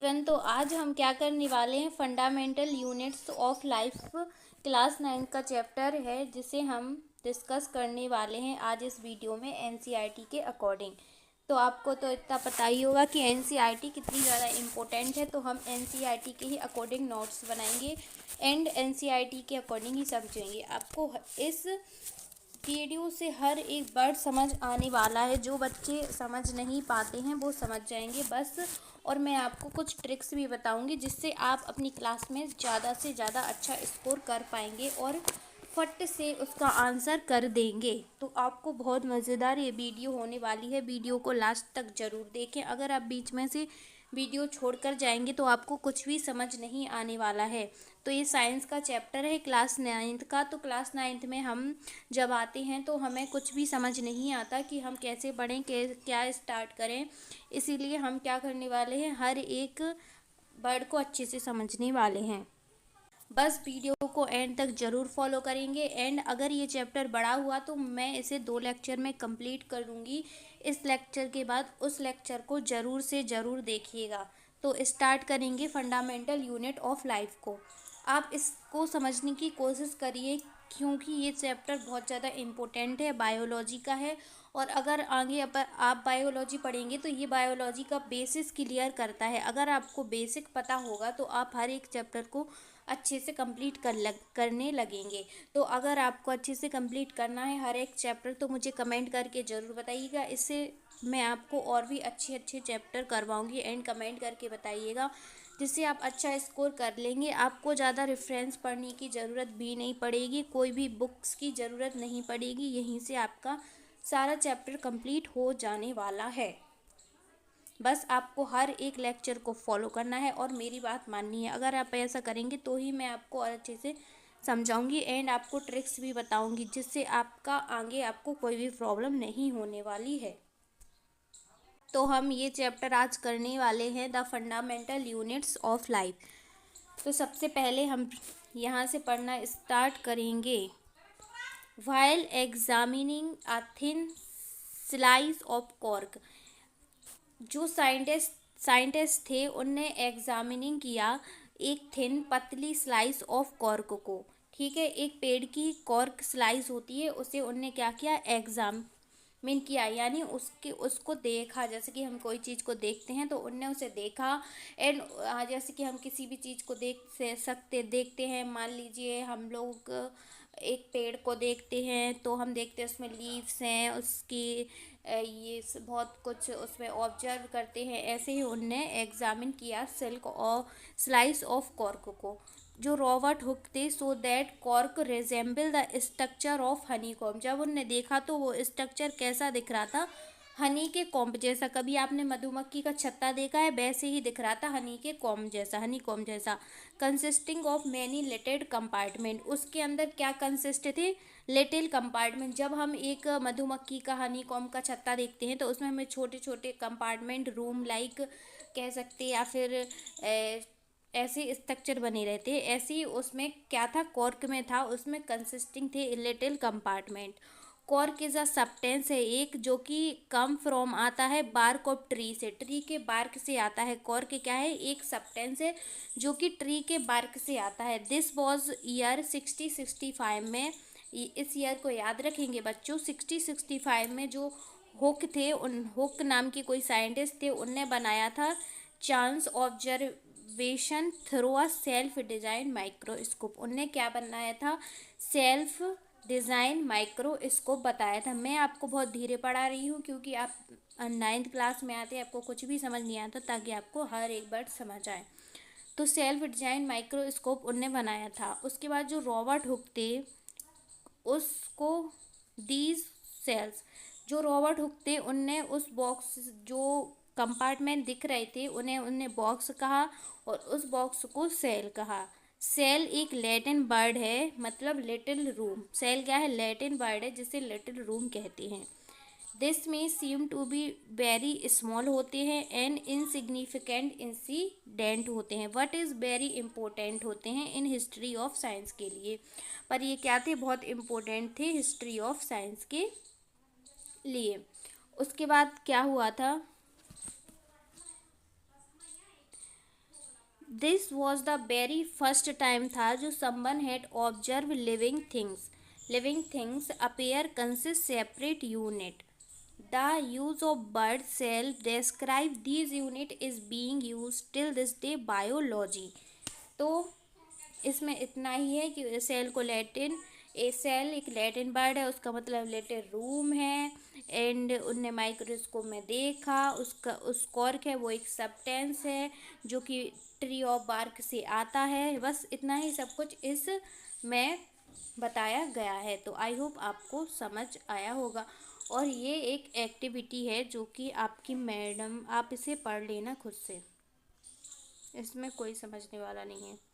Student, तो आज हम क्या करने वाले हैं, fundamental units of life class 9 का चैप्टर है जिसे हम डिस्कस करने वाले हैं आज इस वीडियो में एनसीईआरटी के अकॉर्डिंग। तो आपको तो इतना पता ही होगा कि एनसीईआरटी कितनी ज़्यादा इम्पोर्टेंट है, तो हम एनसीईआरटी के ही अकॉर्डिंग नोट्स बनाएंगे एंड एनसीईआरटी के अकॉर्डिंग ही समझेंगे। आपको इस वीडियो से हर एक वर्ड समझ आने वाला है। जो बच्चे समझ नहीं पाते हैं वो समझ जाएंगे बस। और मैं आपको कुछ ट्रिक्स भी बताऊंगी जिससे आप अपनी क्लास में ज़्यादा से ज़्यादा अच्छा स्कोर कर पाएंगे और फट से उसका आंसर कर देंगे। तो आपको बहुत मज़ेदार ये वीडियो होने वाली है। वीडियो को लास्ट तक ज़रूर देखें। अगर आप बीच में से वीडियो छोड़कर जाएंगे तो आपको कुछ भी समझ नहीं आने वाला है। तो ये साइंस का चैप्टर है क्लास 9 का। तो क्लास 9 में हम जब आते हैं तो हमें कुछ भी समझ नहीं आता कि हम कैसे पढ़ें, क्या स्टार्ट करें। इसीलिए हम क्या करने वाले हैं, हर एक वर्ड को अच्छे से समझने वाले हैं। बस वीडियो को एंड तक ज़रूर फॉलो करेंगे। एंड अगर ये चैप्टर बड़ा हुआ तो मैं इसे 2 लेक्चर में कंप्लीट कर दूँगी। इस लेक्चर के बाद उस लेक्चर को ज़रूर से ज़रूर देखिएगा। तो स्टार्ट करेंगे फंडामेंटल यूनिट ऑफ लाइफ को। आप इसको समझने की कोशिश करिए क्योंकि ये चैप्टर बहुत ज़्यादा इम्पोर्टेंट है, बायोलॉजी का है। और अगर आगे आप बायोलॉजी पढ़ेंगे तो ये बायोलॉजी का बेसिस क्लियर करता है। अगर आपको बेसिक पता होगा तो आप हर एक चैप्टर को अच्छे से कंप्लीट करने लगेंगे। तो अगर आपको अच्छे से कंप्लीट करना है हर एक चैप्टर तो मुझे कमेंट करके ज़रूर बताइएगा। इससे मैं आपको और भी अच्छे अच्छे चैप्टर करवाऊंगी एंड कमेंट करके बताइएगा जिससे आप अच्छा स्कोर कर लेंगे। आपको ज़्यादा रेफरेंस पढ़ने की ज़रूरत भी नहीं पड़ेगी, कोई भी बुक्स की ज़रूरत नहीं पड़ेगी। यहीं से आपका सारा चैप्टर कंप्लीट हो जाने वाला है। बस आपको हर एक लेक्चर को फॉलो करना है और मेरी बात माननी है। अगर आप ऐसा करेंगे तो ही मैं आपको और अच्छे से समझाऊंगी एंड आपको ट्रिक्स भी बताऊंगी जिससे आपका आगे आपको कोई भी प्रॉब्लम नहीं होने वाली है। तो हम ये चैप्टर आज करने वाले हैं the fundamental units of life. तो सबसे पहले हम यहाँ से पढ़ना स्टार्ट करेंगे। While examining a thin slice of cork. जो साइंटिस्ट थे उनने एग्जामिनिंग किया एक थिन पतली स्लाइस ऑफ कॉर्क को। ठीक है, एक पेड़ की कॉर्क स्लाइस होती है, उसे उनने क्या किया, एग्जामिन किया, यानी उसको देखा। जैसे कि हम कोई चीज़ को देखते हैं तो उनने उसे देखा। एंड जैसे कि हम किसी भी चीज़ को देखते हैं, मान लीजिए हम लोग एक पेड़ को देखते हैं तो हम देखते हैं उसमें लीव्स हैं, उसकी बहुत कुछ उसमें ऑब्जर्व करते हैं। ऐसे ही उनने एग्जामिन किया सिल्क और स्लाइस ऑफ कॉर्क को। जो रॉबर्ट हुक थे, so that cork resemble the structure of honey comb. जब उनने देखा तो वो स्ट्रक्चर कैसा दिख रहा था, हनी के कॉम्ब जैसा। कभी आपने मधुमक्खी का छत्ता देखा है, वैसे ही दिख रहा था हनी के कॉम्ब जैसा, हनी कॉम्ब जैसा। Consisting of many little compartment. उसके अंदर क्या कंसिस्ट थे, लिटिल कंपार्टमेंट। जब हम एक मधुमक्खी का हनी कॉम्ब का छत्ता देखते हैं तो उसमें हमें छोटे छोटे कंपार्टमेंट, रूम लाइक कह सकते हैं, या फिर ऐसे स्ट्रक्चर बने रहते हैं। ऐसे ही उसमें क्या था, कॉर्क में था, उसमें कंसिस्टिंग थे little compartment. Cork is a substance है एक जो कि कम फ्रॉम आता है बार्क ऑफ ट्री से, ट्री के बार्क से आता है। कॉर्क क्या है, एक सब्सटेंस है जो कि ट्री के बार्क से आता है। दिस वॉज ईयर 6065 में, इस ईयर को याद रखेंगे बच्चों। 6065 में जो हुक थे, उन हुक नाम की कोई साइंटिस्ट थे, उनने बनाया था chance observation through a self design microscope. उनने क्या बनाया था, सेल्फ डिज़ाइन माइक्रोस्कोप बताया था। मैं आपको बहुत धीरे पढ़ा रही हूँ क्योंकि आप 9th क्लास में आते आपको कुछ भी समझ नहीं आता, ताकि आपको हर एक वर्ड समझ आए। तो सेल्फ डिजाइन माइक्रोस्कोप उनने बनाया था। उसके बाद जो रॉबर्ट हुक थे उसको दीज सेल्स, जो रॉबर्ट हुक थे उनने उस बॉक्स, जो कंपार्टमेंट दिख रहे थे उन्हें उनने बॉक्स कहा और उस बॉक्स को सेल कहा। सेल एक लैटिन वर्ड है, मतलब लिटिल रूम। सेल क्या है, लैटिन वर्ड है जिसे लिटिल रूम कहते हैं। दिस में seem to be very small होते हैं एंड इनसिग्निफिकेंट इंसिडेंट होते हैं, वट इज़ वेरी इंपॉर्टेंट होते हैं इन हिस्ट्री ऑफ साइंस के लिए। पर ये क्या थे, बहुत इम्पोर्टेंट थे हिस्ट्री ऑफ साइंस के लिए। उसके बाद क्या हुआ था, this was the very first time था जो someone had observe living things appear consist separate unit. The use of word cell describe these unit is being use till this day biology. तो इसमें इतना ही है कि सेल को Latin, a cell एक लैटिन वर्ड है, उसका मतलब लिटिल रूम है। एंड उनने माइक्रोस्कोप में देखा, उसका उस कॉर्क है वो एक सब्सटेंस है जो कि ट्री ऑफ बार्क से आता है। बस इतना ही सब कुछ इस में बताया गया है। तो आई होप आपको समझ आया होगा। और ये एक एक्टिविटी है जो कि आपकी मैडम, आप इसे पढ़ लेना खुद से, इसमें कोई समझने वाला नहीं है।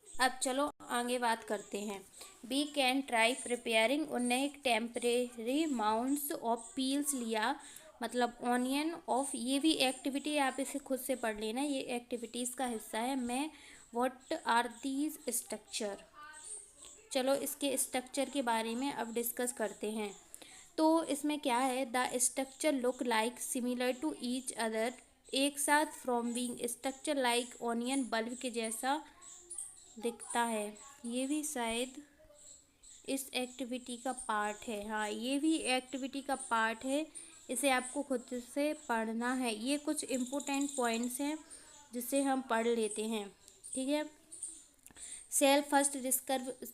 अब चलो आगे बात करते हैं। We can try preparing. उनने एक टेम्परेरी माउंट्स ऑफ पील्स लिया, मतलब ऑनियन ऑफ। ये भी एक्टिविटी आप इसे खुद से पढ़ लेना, ये एक्टिविटीज़ का हिस्सा है। मैं व्हाट आर दीज स्ट्रक्चर। चलो इसके स्ट्रक्चर के बारे में अब डिस्कस करते हैं। तो इसमें क्या है, the structure look like similar to each other, एक साथ from being structure like onion, bulb के जैसा दिखता है। ये भी शायद इस एक्टिविटी का पार्ट है। हाँ, ये भी एक्टिविटी का पार्ट है, इसे आपको खुद से पढ़ना है। ये कुछ इम्पोर्टेंट पॉइंट्स हैं जिसे हम पढ़ लेते हैं, ठीक है। सेल फर्स्ट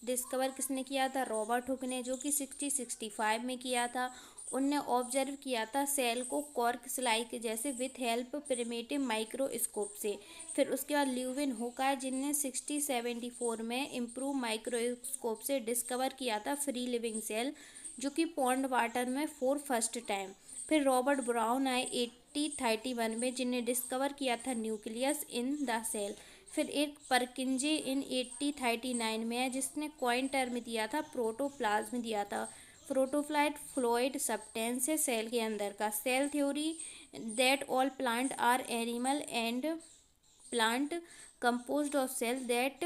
डिस्कवर किसने किया था, रॉबर्ट हुक ने, जो कि 65 में किया था। उनने ऑब्जर्व किया था सेल को कॉर्क स्लाई के जैसे विथ हेल्प प्रिमिटिव माइक्रोस्कोप से। फिर उसके बाद ल्यूविन हुक आए जिनने 74 में इम्प्रूव माइक्रोस्कोप से डिस्कवर किया था फ्री लिविंग सेल, जो कि पॉन्ड वाटर में फॉर फर्स्ट टाइम। फिर रॉबर्ट ब्राउन आए 1831 में जिन्हें डिस्कवर किया था न्यूक्लियस इन द सेल। फिर एक परकिंजे इन 1839 में है जिसने कॉइन टर्म दिया था प्रोटोप्लाज्म दिया था। प्रोटोफ्लाइट फ्लूइड सब्सटेंस है सेल के अंदर का। Cell theory that all plant are animal and plant composed of cell that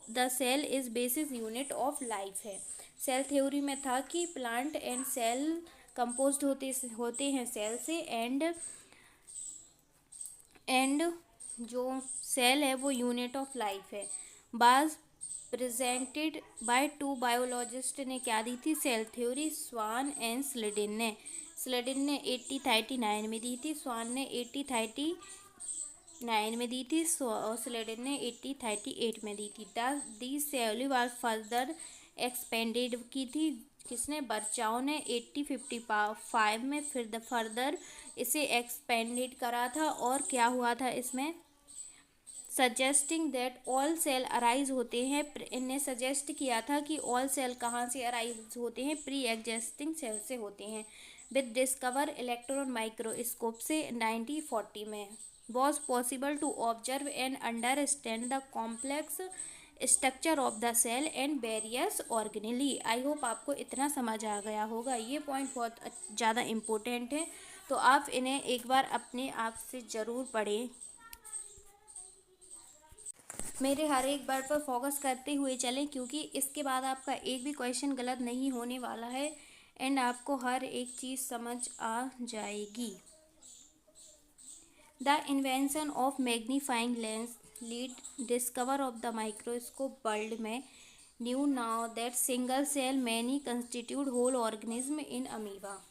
the cell is basis unit of life है। सेल थ्योरी में था कि प्लांट एंड सेल कंपोज्ड होते हैं सेल से, एंड जो सेल है वो यूनिट ऑफ लाइफ है। बाज प्रेजेंटेड बाय टू बायोलॉजिस्ट ने क्या दी थी, सेल थ्योरी, स्वान एंड स्लेडिन ने 1839 में दी थी, स्वान ने 1839 में दी थी, स्लेडिन ने 1838 में दी थी। दी सेल वाज फर्दर एक्सपेंडेड की थी किसने, बर्चाओ ने 1855 में फिर फर्दर इसे एक्सपेंडेड करा था। और क्या हुआ था इसमें, suggesting that all cell arise होते हैं, इनने सजेस्ट किया था कि ऑल सेल कहाँ से अराइज होते हैं, प्री एग्जिस्टिंग सेल से होते हैं। विद डिस्कवर इलेक्ट्रॉन माइक्रोस्कोप से 1940 में was possible to observe and understand the complex structure of the cell and various organelle. I hope आपको इतना समझ आ गया होगा। ये पॉइंट बहुत ज़्यादा इम्पोर्टेंट है, तो आप इन्हें एक बार अपने आप से ज़रूर पढ़ें। मेरे हर एक वर्ड पर फोकस करते हुए चलें, क्योंकि इसके बाद आपका एक भी क्वेश्चन गलत नहीं होने वाला है एंड आपको हर एक चीज़ समझ आ जाएगी। The invention of magnifying lens lead discover of the microscope world में new now that single cell many constitute whole organism in amoeba.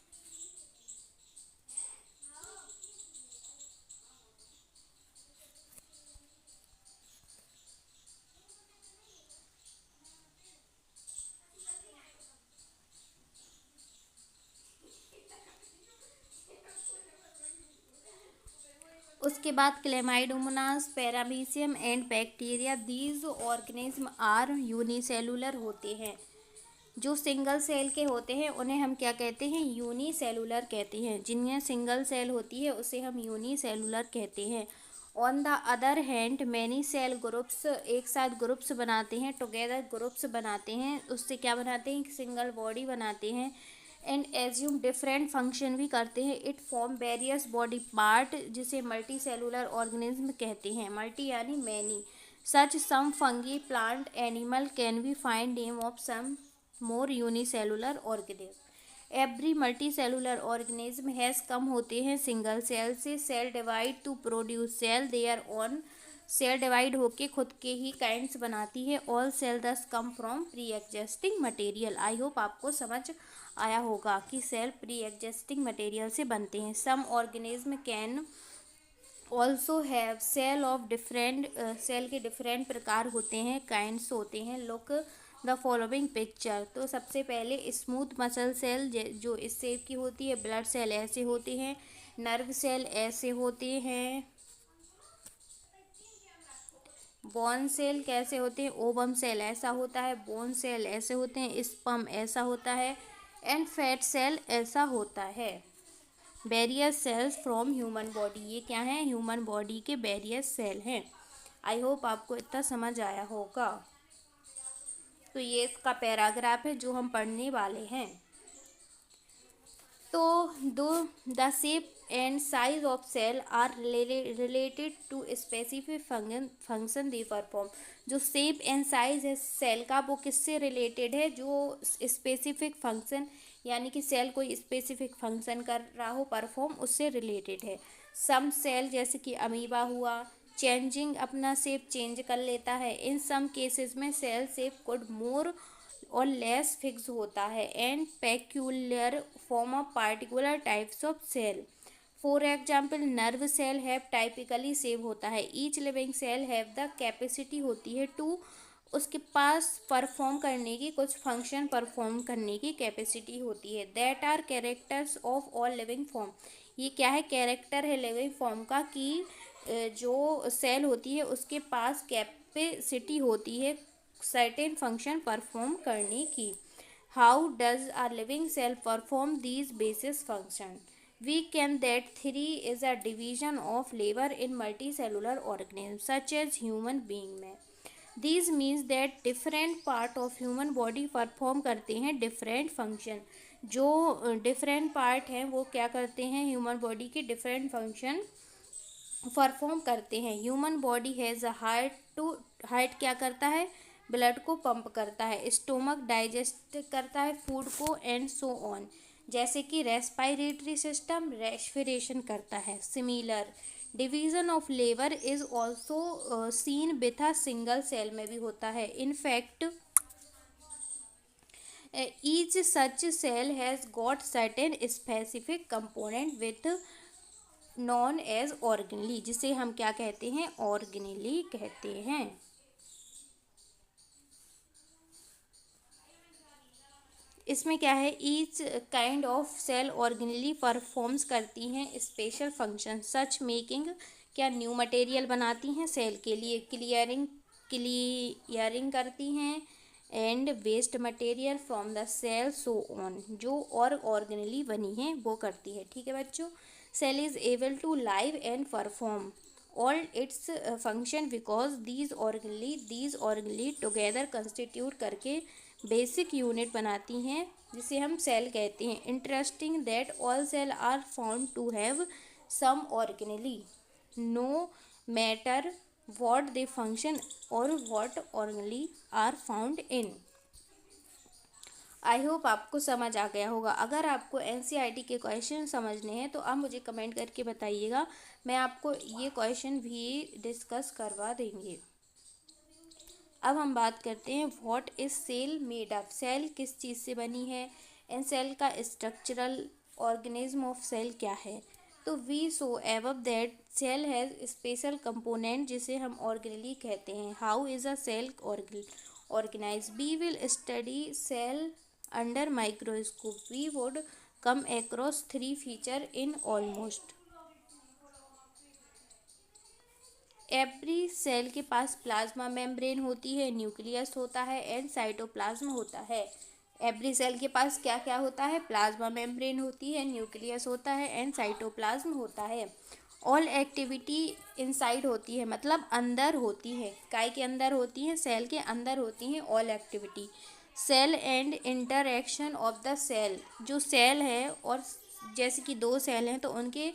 उसके बाद chlamydomonas, paramecium and bacteria, these organism are unicellular होते हैं। जो सिंगल सेल के होते हैं उन्हें हम क्या कहते हैं, यूनिसेलुलर कहते हैं। जिनमें सिंगल सेल होती है उसे हम यूनिसेलुलर कहते हैं। On the other hand many cell groups, एक साथ ग्रुप्स बनाते हैं, टुगेदर ग्रुप्स बनाते हैं, उससे क्या बनाते हैं, सिंगल बॉडी बनाते हैं। एंड एज्यूम डिफरेंट फंक्शन भी करते हैं। It form various body part, जिसे मल्टी सेलुलर ऑर्गेनिज्म कहते हैं। मल्टी यानी many. Such some fungi plant animal can be find name of some more unicellular organism. Every multi cellular organism has come होते हैं single cell से। Cell divide to produce cell their own. Cell divide होके खुद के ही kinds बनाती है। All cell दस come from pre existing material. I hope आपको समझ आया होगा कि सेल प्री एग्जिस्टिंग मटेरियल से बनते हैं। Some organism can also have cell of different. Cell के डिफरेंट प्रकार होते हैं, काइंड्स होते हैं। Look the following picture. तो सबसे पहले स्मूथ मसल सेल जो इस शेप की होती है। ब्लड सेल ऐसे होते हैं। नर्व सेल ऐसे होते हैं। बोन सेल कैसे होते हैं? ओवम सेल ऐसा होता है। बोन सेल ऐसे होते हैं। स्पर्म ऐसा होता है। एंड फैट सेल ऐसा होता है। Various cells from human body. ये क्या है? ह्यूमन बॉडी के वेरियस सेल हैं। आई होप आपको इतना समझ आया होगा। तो ये इसका पैराग्राफ है जो हम पढ़ने वाले हैं। तो the shape and size of cell are related to specific function they perform. जो शेप एंड साइज है सेल का वो किससे रिलेटेड है? जो स्पेसिफिक फंक्शन यानी कि सेल कोई स्पेसिफिक फंक्शन कर रहा हो परफॉर्म, उससे रिलेटेड है। सम सेल जैसे कि अमीबा हुआ, चेंजिंग अपना शेप चेंज कर लेता है। इन सम केसेस में सेल शेप कुड मोर और लेस फिक्स होता है and peculiar form of particular types of cell. For example nerve cell have typically shape होता है। Each living cell have the capacity होती है टू, उसके पास perform करने की, कुछ फंक्शन परफॉर्म करने की कैपेसिटी होती है। That are characters of all living form. ये क्या है? कैरेक्टर है लिविंग फॉर्म का कि जो सेल होती है उसके पास कैपेसिटी होती है सर्टेन फंक्शन परफॉर्म करने की। How does are living cell perform these basis function? We can that there is a division of labour in multi cellular organism such as human being में। These means that different part of human body perform करते हैं different function. जो different part हैं वो क्या करते हैं? Human body के डिफरेंट फंक्शन परफॉर्म करते हैं। Human body has a heart क्या करता है? ब्लड को पंप करता है। स्टोमक डाइजेस्ट करता है फूड को एंड सो ऑन। जैसे कि रेस्पायरेटरी सिस्टम रेस्पिरेशन करता है। Similar division of labour is also seen with a single cell में भी होता है। In fact each such cell has got certain specific component with known as organelle, जिसे हम क्या कहते हैं? ऑर्गेनली कहते हैं। इसमें क्या है? Each kind of cell organelle performs करती हैं स्पेशल फंक्शन सच मेकिंग क्या न्यू मटेरियल बनाती हैं सेल के लिए, क्लियरिंग करती हैं and waste material from the cell so on. जो और ऑर्गेनली बनी है वो करती है। ठीक है बच्चों। Cell is able to live and perform all its function because these organelle together constitute करके बेसिक यूनिट बनाती हैं जिसे हम सेल कहते हैं। Interesting that all cell are found to have some organelle no matter what they function or what organelles are found in। I hope आपको समझ आ गया होगा। अगर आपको एनसीईआरटी के क्वेश्चन समझने हैं तो आप मुझे कमेंट करके बताइएगा, मैं आपको ये क्वेश्चन भी डिस्कस करवा देंगे। अब हम बात करते हैं what is cell made up. Cell किस चीज़ से बनी है एंड सेल का स्ट्रक्चरल ऑर्गेनिज्म ऑफ सेल क्या है। तो we saw above that cell has special component जिसे हम ऑर्गेनली कहते हैं। How is a cell organise? We will study cell under microscope. We would come across three feature in almost every cell के पास plasma membrane होती है, nucleus होता है एंड साइटोप्लाज्म होता है। एवरी सेल के पास क्या क्या होता है? प्लाज्मा मेम्ब्रेन होती है, न्यूक्लियस होता है एंड साइटोप्लाज्म होता है। ऑल एक्टिविटी इनसाइड होती है, मतलब अंदर होती है। काय के अंदर होती है? सेल के अंदर होती हैं all activity. Cell and interaction of the cell. जो सेल है और जैसे कि दो सेल हैं तो उनके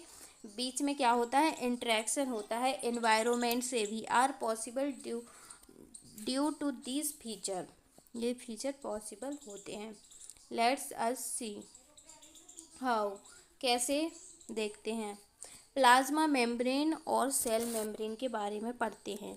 बीच में क्या होता है? इंटरेक्शन होता है एनवायरनमेंट से भी। Are possible due to this feature. ये फीचर पॉसिबल होते हैं। लेट्स अस सी हाउ, कैसे, देखते हैं। प्लाज्मा मेम्ब्रेन और सेल मेम्ब्रेन के बारे में पढ़ते हैं।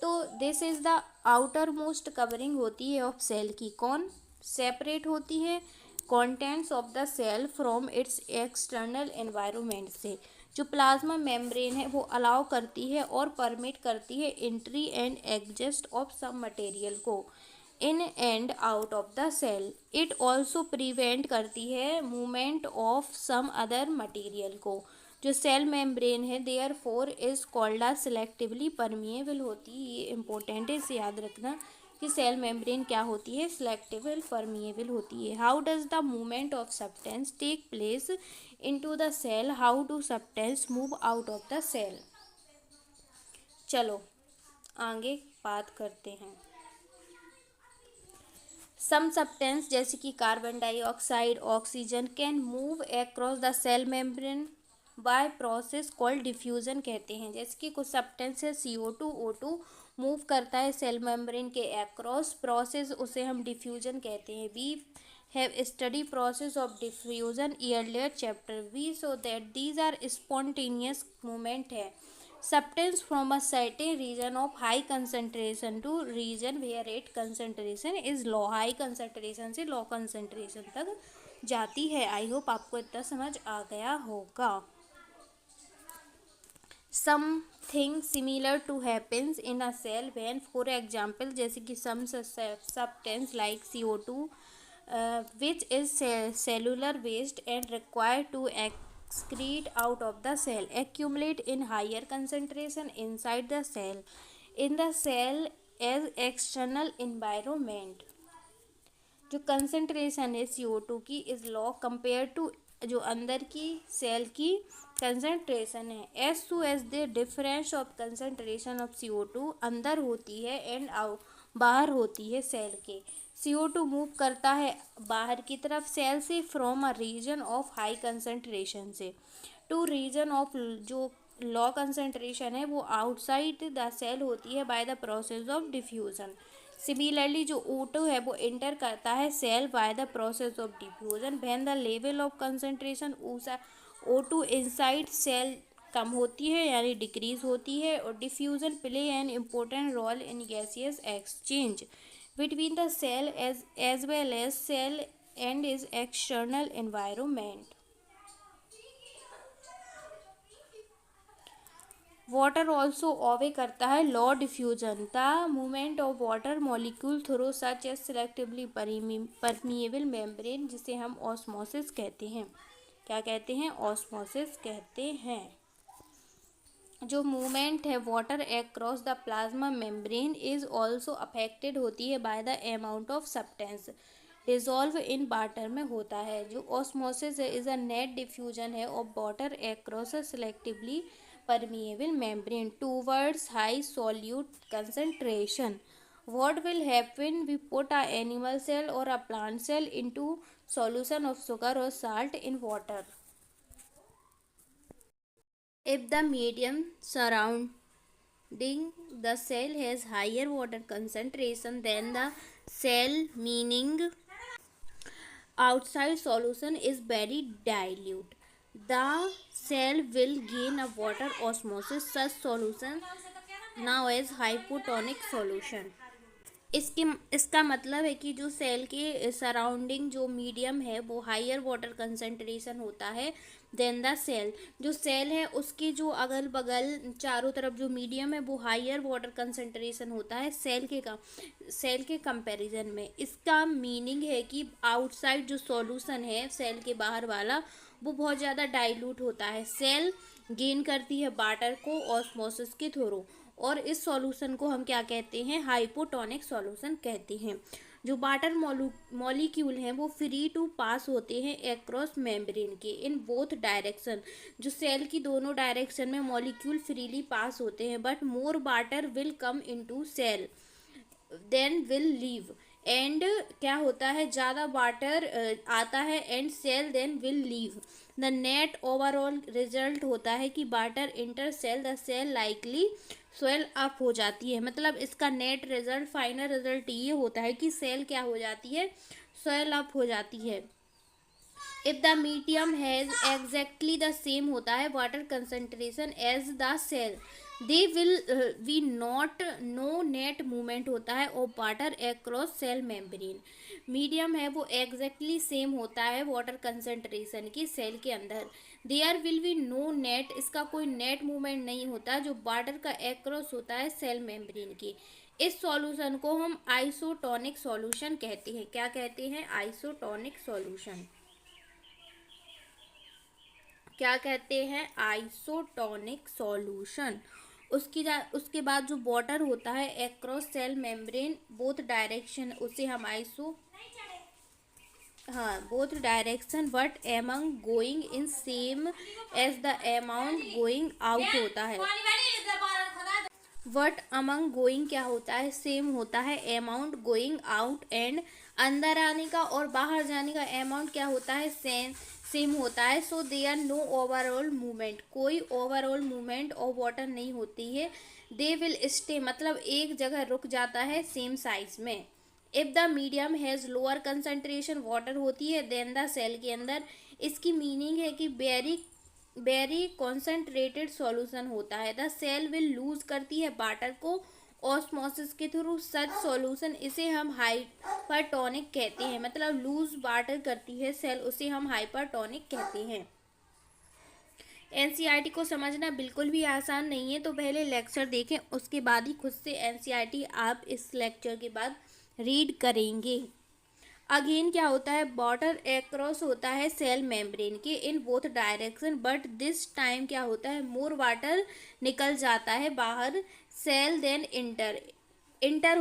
तो this is the outermost covering होती है ऑफ सेल की, कौन सेपरेट होती है contents of the cell from its external environment से। जो प्लाज्मा मेम्ब्रेन है वो अलाउ करती है और परमिट करती है entry and exist of some material को in and out of the cell. It also prevent करती है movement of some other material को। जो सेल मेम्ब्रेन है therefore is called a selectively permeable होती है। ये इंपॉर्टेंट है, इसे याद रखना कि सेल मेम्ब्रेन क्या होती है, सिलेक्टिवल परमिएबल होती है। How does the movement of substance take place into the cell, how do substance move out of the cell. चलो आगे बात करते हैं। सम सब्सटेंस जैसे कि carbon dioxide, oxygen can move across the cell membrane by process called diffusion कहते हैं। जैसे कि कुछ सब्सटेंस है CO2 O2 मूव करता है सेल मेम्ब्रेन के अक्रॉस प्रोसेस, उसे हम डिफ्यूजन कहते हैं। We have study process of diffusion earlier chapter. We saw that these are spontaneous movement है substance from a certain region of high concentration to region where its concentration is low। High concentration से low concentration तक जाती है। आई hope आपको इतना समझ आ गया होगा। Something similar to happens in a cell when for example जैसे कि some substance like CO2 which is cellular waste and required to excrete out of the cell accumulate in higher concentration inside the cell in the cell as external environment। जो concentration है CO2 की is law compare to जो अंदर की cell की concentration है। As to as the difference of concentration of CO2 अंदर होती है एंड आउट बाहर होती है सेल के। CO2 मूव करता है बाहर की तरफ सेल से from a region of high concentration से टू रीजन ऑफ जो लो कंसंट्रेशन है वो आउटसाइड द सेल होती है by the process of diffusion. Similarly जो O2 है वो एंटर करता है cell by the process of diffusion when the level of concentration O2 inside cell कम होती है यानी डिक्रीज होती है। और diffusion play an important role in gaseous exchange between the cell as well as cell and is external environment. Water also obey करता है law diffusion. The movement of water molecule through such A selectively permeable membrane जिसे हम osmosis कहते हैं। क्या कहते हैं, osmosis कहते हैं। जो मूवमेंट है water across the plasma membrane is also affected होती है by the amount of substance dissolve in water में होता है। जो ऑस्मोसिस है इज अ नेट डिफ्यूजन है of water across a selectively permeable membrane towards high solute concentration। What will happen? We put a animal cell or a plant cell into solution of sugar or salt in water. If the medium surrounding the cell has higher water concentration than the cell, meaning outside solution is very dilute, the cell will gain a water osmosis such solution now as hypotonic solution। इसका मतलब है कि जो cell के surrounding जो medium है वो higher water concentration होता है देन द सेल। जो सेल है उसके जो अगल बगल चारों तरफ जो मीडियम है वो हायर वाटर कंसंट्रेशन होता है सेल के कंपैरिजन में। इसका मीनिंग है कि आउटसाइड जो सॉल्यूशन है सेल के बाहर वाला वो बहुत ज़्यादा डाइल्यूट होता है। सेल गेन करती है वाटर को ऑस्मोसिस के थ्रू और इस सॉल्यूशन को हम क्या कहते हैं, हाइपोटोनिक सॉल्यूशन कहते हैं। जो वाटर मॉलिक्यूल हैं वो फ्री टू पास होते हैं एक्रॉस मेम्ब्रेन के इन बोथ डायरेक्शन। जो सेल की दोनों डायरेक्शन में मॉलिक्यूल फ्रीली पास होते हैं but more water will come into cell than will leave. And क्या होता है, ज़्यादा वाटर आता है and cell than will leave. The net overall result होता है कि water enter cell the cell likely swell up हो जाती है। मतलब इसका नेट रिजल्ट फाइनल रिजल्ट ये होता है कि सेल क्या हो जाती है, स्वेल अप हो जाती है। If the medium has exactly the same होता है water concentration as the cell, they will be not no net movement होता है और water across cell membrane. Medium है वो एग्जैक्टली सेम होता है वाटर कंसंट्रेशन की सेल के अंदर, there will be no net, इसका कोई नेट मूवमेंट नहीं होता जो वाटर का अक्रॉस होता है सेल मेम्ब्रेन की। इस सॉल्यूशन को हम आइसोटोनिक सॉल्यूशन कहते हैं। क्या कहते हैं? Isotonic solution. क्या कहते हैं? Isotonic solution. उसके बाद जो वाटर होता है across cell membrane both direction, उसे हम both direction but amount going in same as the amount going out होता है। वट अमंग गोइंग क्या होता है? सेम होता है अमाउंट गोइंग आउट, एंड अंदर आने का और बाहर जाने का अमाउंट क्या होता है? सेम होता है। So they are no overall movement, कोई ओवरऑल मूवमेंट और वाटर नहीं होती है। दे विल स्टे मतलब एक जगह रुक जाता है सेम साइज में। If the medium has lower concentration, water होती है देन द सेल के अंदर, इसकी मीनिंग है कि वेरी कॉन्सेंट्रेटेड सॉल्यूशन होता है। द सेल विल लूज करती है वाटर को ऑस्मोसिस के थ्रू सच सॉल्यूशन, इसे हम हाइपरटोनिक कहते हैं। मतलब लूज वाटर करती है सेल, उसे हम हाइपरटोनिक कहते हैं। एनसीईआरटी को समझना बिल्कुल भी आसान नहीं है, तो पहले लेक्चर देखें, उसके बाद ही खुद से एनसीईआरटी आप इस लेक्चर के बाद रीड करेंगे। अगेन क्या होता है? वाटर अक्रॉस होता है सेल मेम्ब्रेन के in both direction, but this time क्या होता है? मोर वाटर निकल जाता है बाहर सेल देन इंटर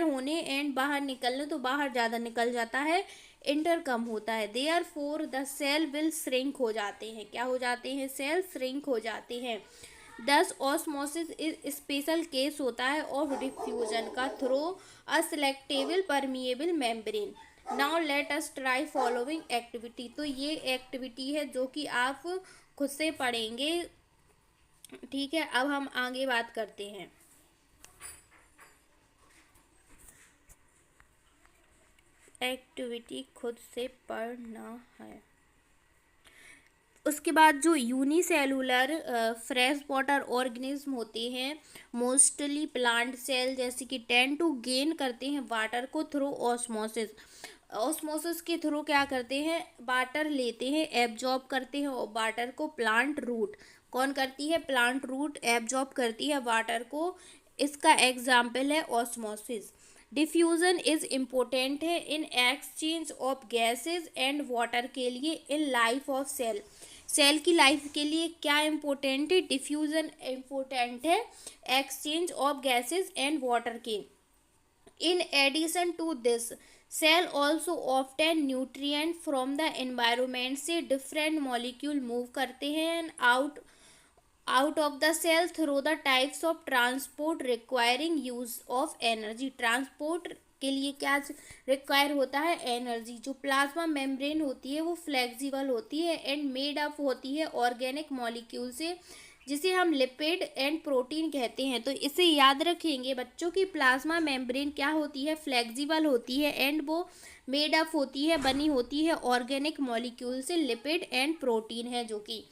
होने एंड बाहर निकलने, तो बाहर ज़्यादा निकल जाता है, इंटर कम होता है। Therefore the cell will shrink हो जाते हैं। क्या हो जाते हैं? सेल श्रिंक हो जाते हैं। दस ऑस्मोसिस इज स्पेशल केस होता है ऑफ डिफ्यूजन का through a selectable permeable membrane. Now let us try following activity. तो ये एक्टिविटी है जो कि आप खुद से पढ़ेंगे, ठीक है। अब हम आगे बात करते हैं। एक्टिविटी खुद से पढ़ना है। उसके बाद जो यूनिसेलुलर फ्रेश वाटर ऑर्गेनिज्म होते हैं, मोस्टली प्लांट सेल, जैसे कि टेंड टू गेन करते हैं वाटर को थ्रू ऑस्मोसिस। ऑस्मोसिस के थ्रू क्या करते हैं? वाटर लेते हैं, एब्जॉर्ब करते हैं और वाटर को प्लांट रूट कौन करती है? प्लांट रूट एब्जॉर्ब करती है वाटर को। इसका एग्जाम्पल है ऑस्मोसिस। डिफ्यूज़न इज इम्पोर्टेंट है in exchange of gases and water के लिए in life of cell. Cell की लाइफ के लिए क्या इम्पोर्टेंट है? डिफ्यूज़न इम्पोर्टेंट है exchange of gases and water के। In addition to this cell also often nutrient from the environment से डिफरेंट मॉलिक्यूल मूव करते हैं out of the cell through the types of transport requiring use of energy. Transport के लिए क्या require होता है? Energy. जो प्लाज्मा मेम्ब्रेन होती है वो फ्लेक्सिबल होती है एंड मेड अप होती है ऑर्गेनिक मॉलिक्यूल से, जिसे हम लिपिड एंड प्रोटीन कहते हैं। तो इसे याद रखेंगे बच्चों की प्लाज्मा मेम्ब्रेन क्या होती है? फ्लेक्सिबल होती है एंड वो मेड अप होती है, बनी होती है ऑर्गेनिक मॉलिक्यूल से, लिपिड एंड प्रोटीन है जो कि।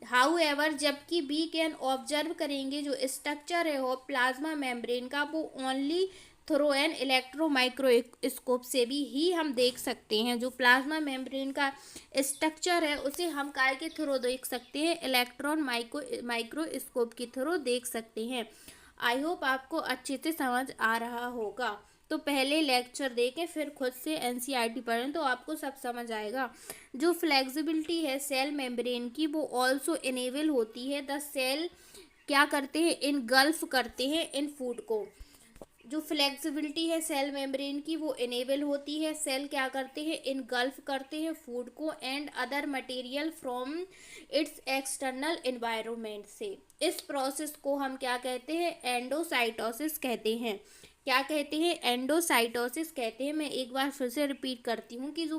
हाउएवर जबकि वी कैन ऑब्जर्व करेंगे जो स्ट्रक्चर है वो प्लाज्मा मेम्ब्रेन का, वो only through an electro microscope से भी ही हम देख सकते हैं। जो प्लाज्मा मेम्ब्रेन का स्ट्रक्चर है उसे हम काय के थ्रू देख सकते हैं? इलेक्ट्रॉन माइक्रोस्कोप के थ्रू देख सकते हैं। आई होप आपको अच्छे से समझ आ रहा होगा। तो पहले लेक्चर देखें फिर खुद से एनसीईआरटी पढ़ें तो आपको सब समझ आएगा। जो फ्लेक्सिबिलिटी है सेल मेम्ब्रेन की वो ऑल्सो इनेबल होती है द सेल क्या करते हैं? इनगल्फ करते हैं इन फूड को। जो फ्लेक्सिबिलिटी है सेल मेम्ब्रेन की वो इनेबल होती है, सेल क्या करते हैं? इनगल्फ करते हैं फूड को and other material from its external environment से। इस प्रोसेस को हम क्या कहते हैं? एंडोसाइटोसिस कहते हैं। क्या कहते हैं? एंडोसाइटोसिस कहते हैं। मैं एक बार फिर से रिपीट करती हूँ कि जो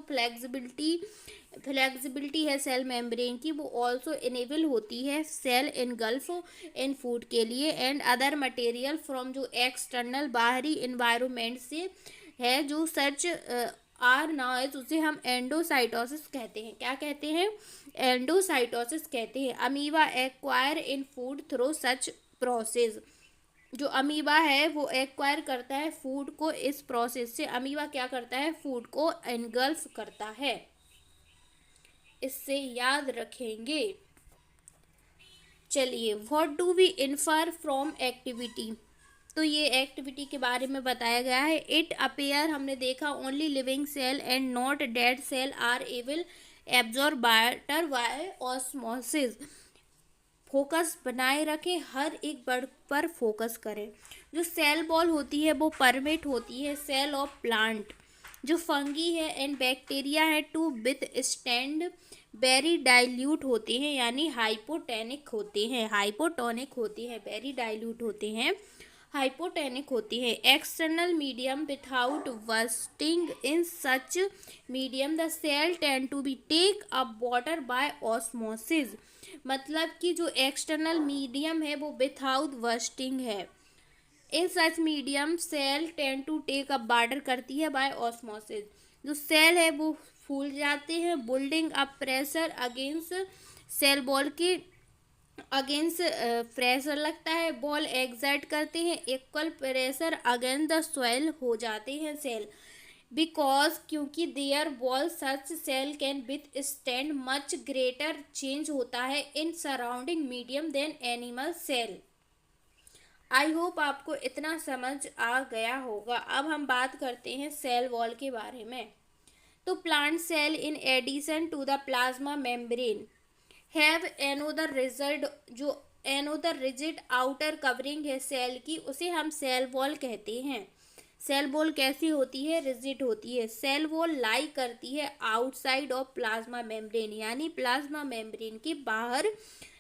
फ्लेक्सिबिलिटी है सेल मेम्ब्रेन की वो ऑल्सो इनेबल होती है सेल इनगल्फ इन फूड के लिए एंड अदर मटेरियल फ्रॉम जो एक्सटर्नल बाहरी इन्वायरमेंट से है, जो सच RNAs, उसे हम एंडोसाइटोसिस कहते हैं। क्या कहते हैं? एंडोसाइटोसिस कहते हैं। अमीबा एक्वायर इन फूड थ्रू सच प्रोसेस। जो अमीबा है वो एक्वायर करता है फूड को इस प्रोसेस से। अमीबा क्या करता है? फूड को एनगल्फ करता है। इससे याद रखेंगे। चलिए, what do we infer from activity. तो ये एक्टिविटी के बारे में बताया गया है। इट अपेयर, हमने देखा, only living cell and not dead cell are able absorb water by osmosis. Focus बनाए रखें, हर एक वर्ड पर फोकस करें। जो सेल वॉल होती है वो परमिट होती है सेल ऑफ प्लांट। जो फंगी है एंड बैक्टीरिया है to withstand very dilute होते हैं, यानी हाइपोटेनिक होते हैं। हाइपोटोनिक होते हैं, वेरी डाइल्यूट होते हैं, हाइपोटेनिक होती है। External medium without bursting, in such medium the cell tend to be take up water by osmosis. मतलब कि जो एक्सटर्नल मीडियम है वो विथआउट वर्स्टिंग है। In such medium cell tend to take up water करती है बाय ऑस्मोसिस। जो cell है वो फूल जाते हैं, building up pressure against cell wall के अगेंस्ट प्रेशर लगता है, बॉल एग्जर्ट करते हैं, equal pressure against the soil हो जाते हैं सेल। बिकॉज, क्योंकि their wall such cell can withstand much greater change होता है in surrounding medium than animal cell. I hope आपको इतना समझ आ गया होगा। अब हम बात करते हैं सेल वॉल के बारे में। तो plant cell in addition to the plasma membrane have another result, जो एनोदर रिजिड आउटर कवरिंग है सेल की, उसे हम सेल वॉल कहते हैं। सेल वॉल कैसी होती है? रिजिड होती है। सेल वॉल लाई करती है आउटसाइड ऑफ प्लाज्मा मेम्ब्रेन, यानी प्लाज्मा मेम्ब्रेन के बाहर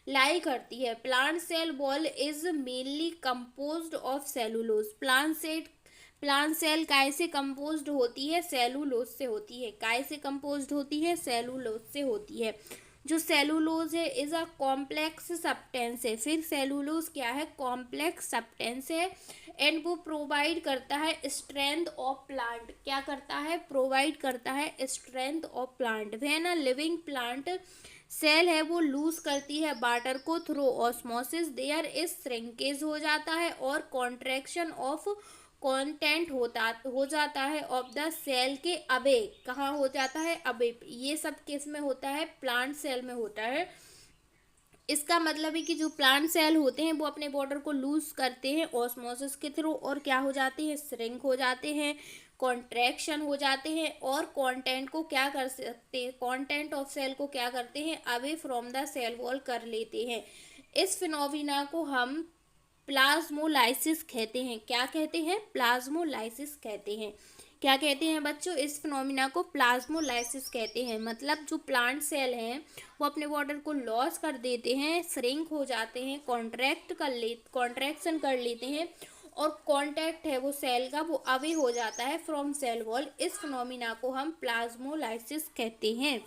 लाई करती है। Plant cell wall is mainly composed of cellulose. Plant cell काय से कंपोज्ड होती है? सेलुलोज से होती है। काय से कंपोज्ड होती है? सेलुलोज से होती है। जो सेलुलोज है इज अ कॉम्प्लेक्स सब्सटेंस है। फिर सेलुलोज क्या है? कॉम्प्लेक्स सब्सटेंस है एंड वो प्रोवाइड करता है स्ट्रेंथ ऑफ प्लांट। क्या करता है? प्रोवाइड करता है strength of plant. When a living plant cell है वो लूज करती है वाटर को through osmosis, there is shrinkage हो जाता है और कॉन्ट्रैक्शन ऑफ कंटेंट हो जाता है ऑफ द सेल के अवे। कहाँ हो जाता है? अवे। ये सब किस में होता है? प्लांट सेल में होता है। इसका मतलब है कि जो प्लांट सेल होते हैं वो अपने बॉर्डर को लूज करते हैं ऑस्मोसिस के थ्रू और क्या हो जाते हैं? श्रिंक हो जाते हैं, कॉन्ट्रैक्शन हो जाते हैं और कंटेंट को क्या कर सकते हैं? कंटेंट ऑफ सेल को क्या करते हैं? Away from the cell wall कर लेते हैं। इस फिनोमिना को हम प्लाज्मोलाइसिस कहते हैं। क्या कहते हैं? प्लाज्मोलाइसिस कहते हैं। क्या कहते हैं बच्चों? इस फिनोमिना को प्लाज्मोलाइसिस कहते हैं। मतलब जो प्लांट सेल हैं वो अपने बॉर्डर को लॉस कर देते हैं, श्रिंक हो जाते हैं, कॉन्ट्रैक्शन कर लेते हैं और कांटेक्ट है वो सेल का वो अवे हो जाता है फ्रॉम सेल वॉल। इस फिनोमिना को हम प्लाज्मोलाइसिस कहते हैं।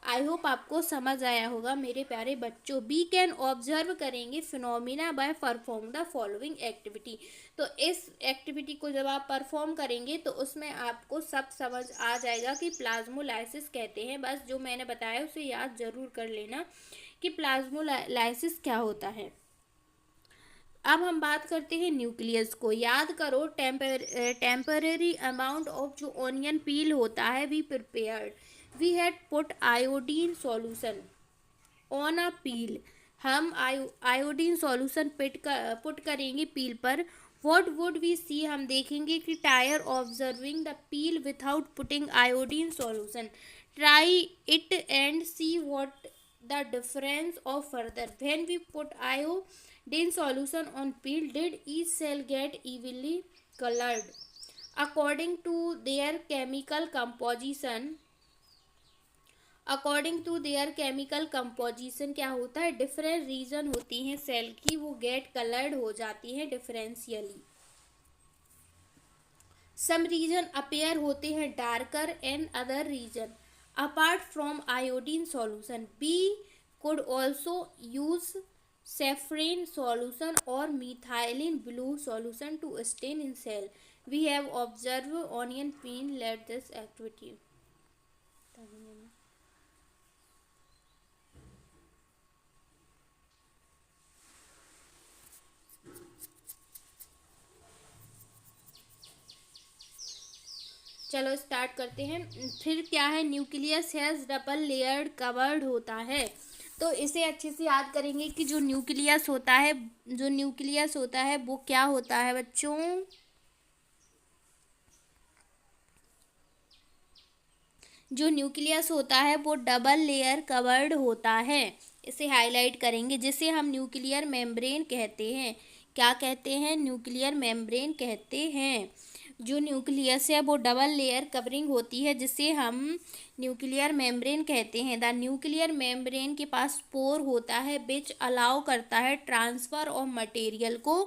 आई होप आपको समझ आया होगा मेरे प्यारे बच्चों। वी कैन ऑब्जर्व करेंगे phenomena by perform the following activity. तो इस एक्टिविटी को जब आप परफॉर्म करेंगे तो उसमें आपको सब समझ आ जाएगा कि प्लाज्मोलाइसिस कहते हैं। बस जो मैंने बताया उसे याद जरूर कर लेना कि प्लाज्मोलाइसिस क्या होता है। अब हम बात करते हैं न्यूक्लियस को। याद करो, टेम्पररी अमाउंट ऑफ जो ऑनियन पील होता है we prepared, we had put iodine solution on a peel. हम आयोडीन सॉल्यूशन पुट करेंगे पील पर। What would we see? हम देखेंगे कि try observing the peel without putting iodine solution, try it and see what the difference of further. When we put iodine solution on peel, did each cell get evenly colored according to their chemical composition? According to their chemical composition क्या होता है? Different reason होती हैं cell की, वो gate coloured हो जाती हैं डिफरेंशियली। सम रीजन अपेयर होते हैं darker and other region. Apart from iodine solution, we could also use saffron solution or methylene blue solution to stain in cell. We have observe onion peel let this activity. चलो start करते हैं। फिर क्या है, nucleus has double layered covered होता है। तो इसे अच्छे से याद करेंगे कि जो न्यूक्लियस होता है वो क्या होता है बच्चों। जो न्यूक्लियस होता है वो डबल लेयर कवर्ड होता है। इसे हाईलाइट करेंगे, जिसे हम न्यूक्लियर मेम्ब्रेन कहते हैं। क्या कहते हैं? न्यूक्लियर मेम्ब्रेन कहते हैं। जो न्यूक्लियस है वो डबल लेयर कवरिंग होती है, जिसे हम न्यूक्लियर मेम्ब्रेन कहते हैं। द न्यूक्लियर मेम्ब्रेन के पास पोर होता है विच अलाउ करता है ट्रांसफ़र ऑफ मटेरियल को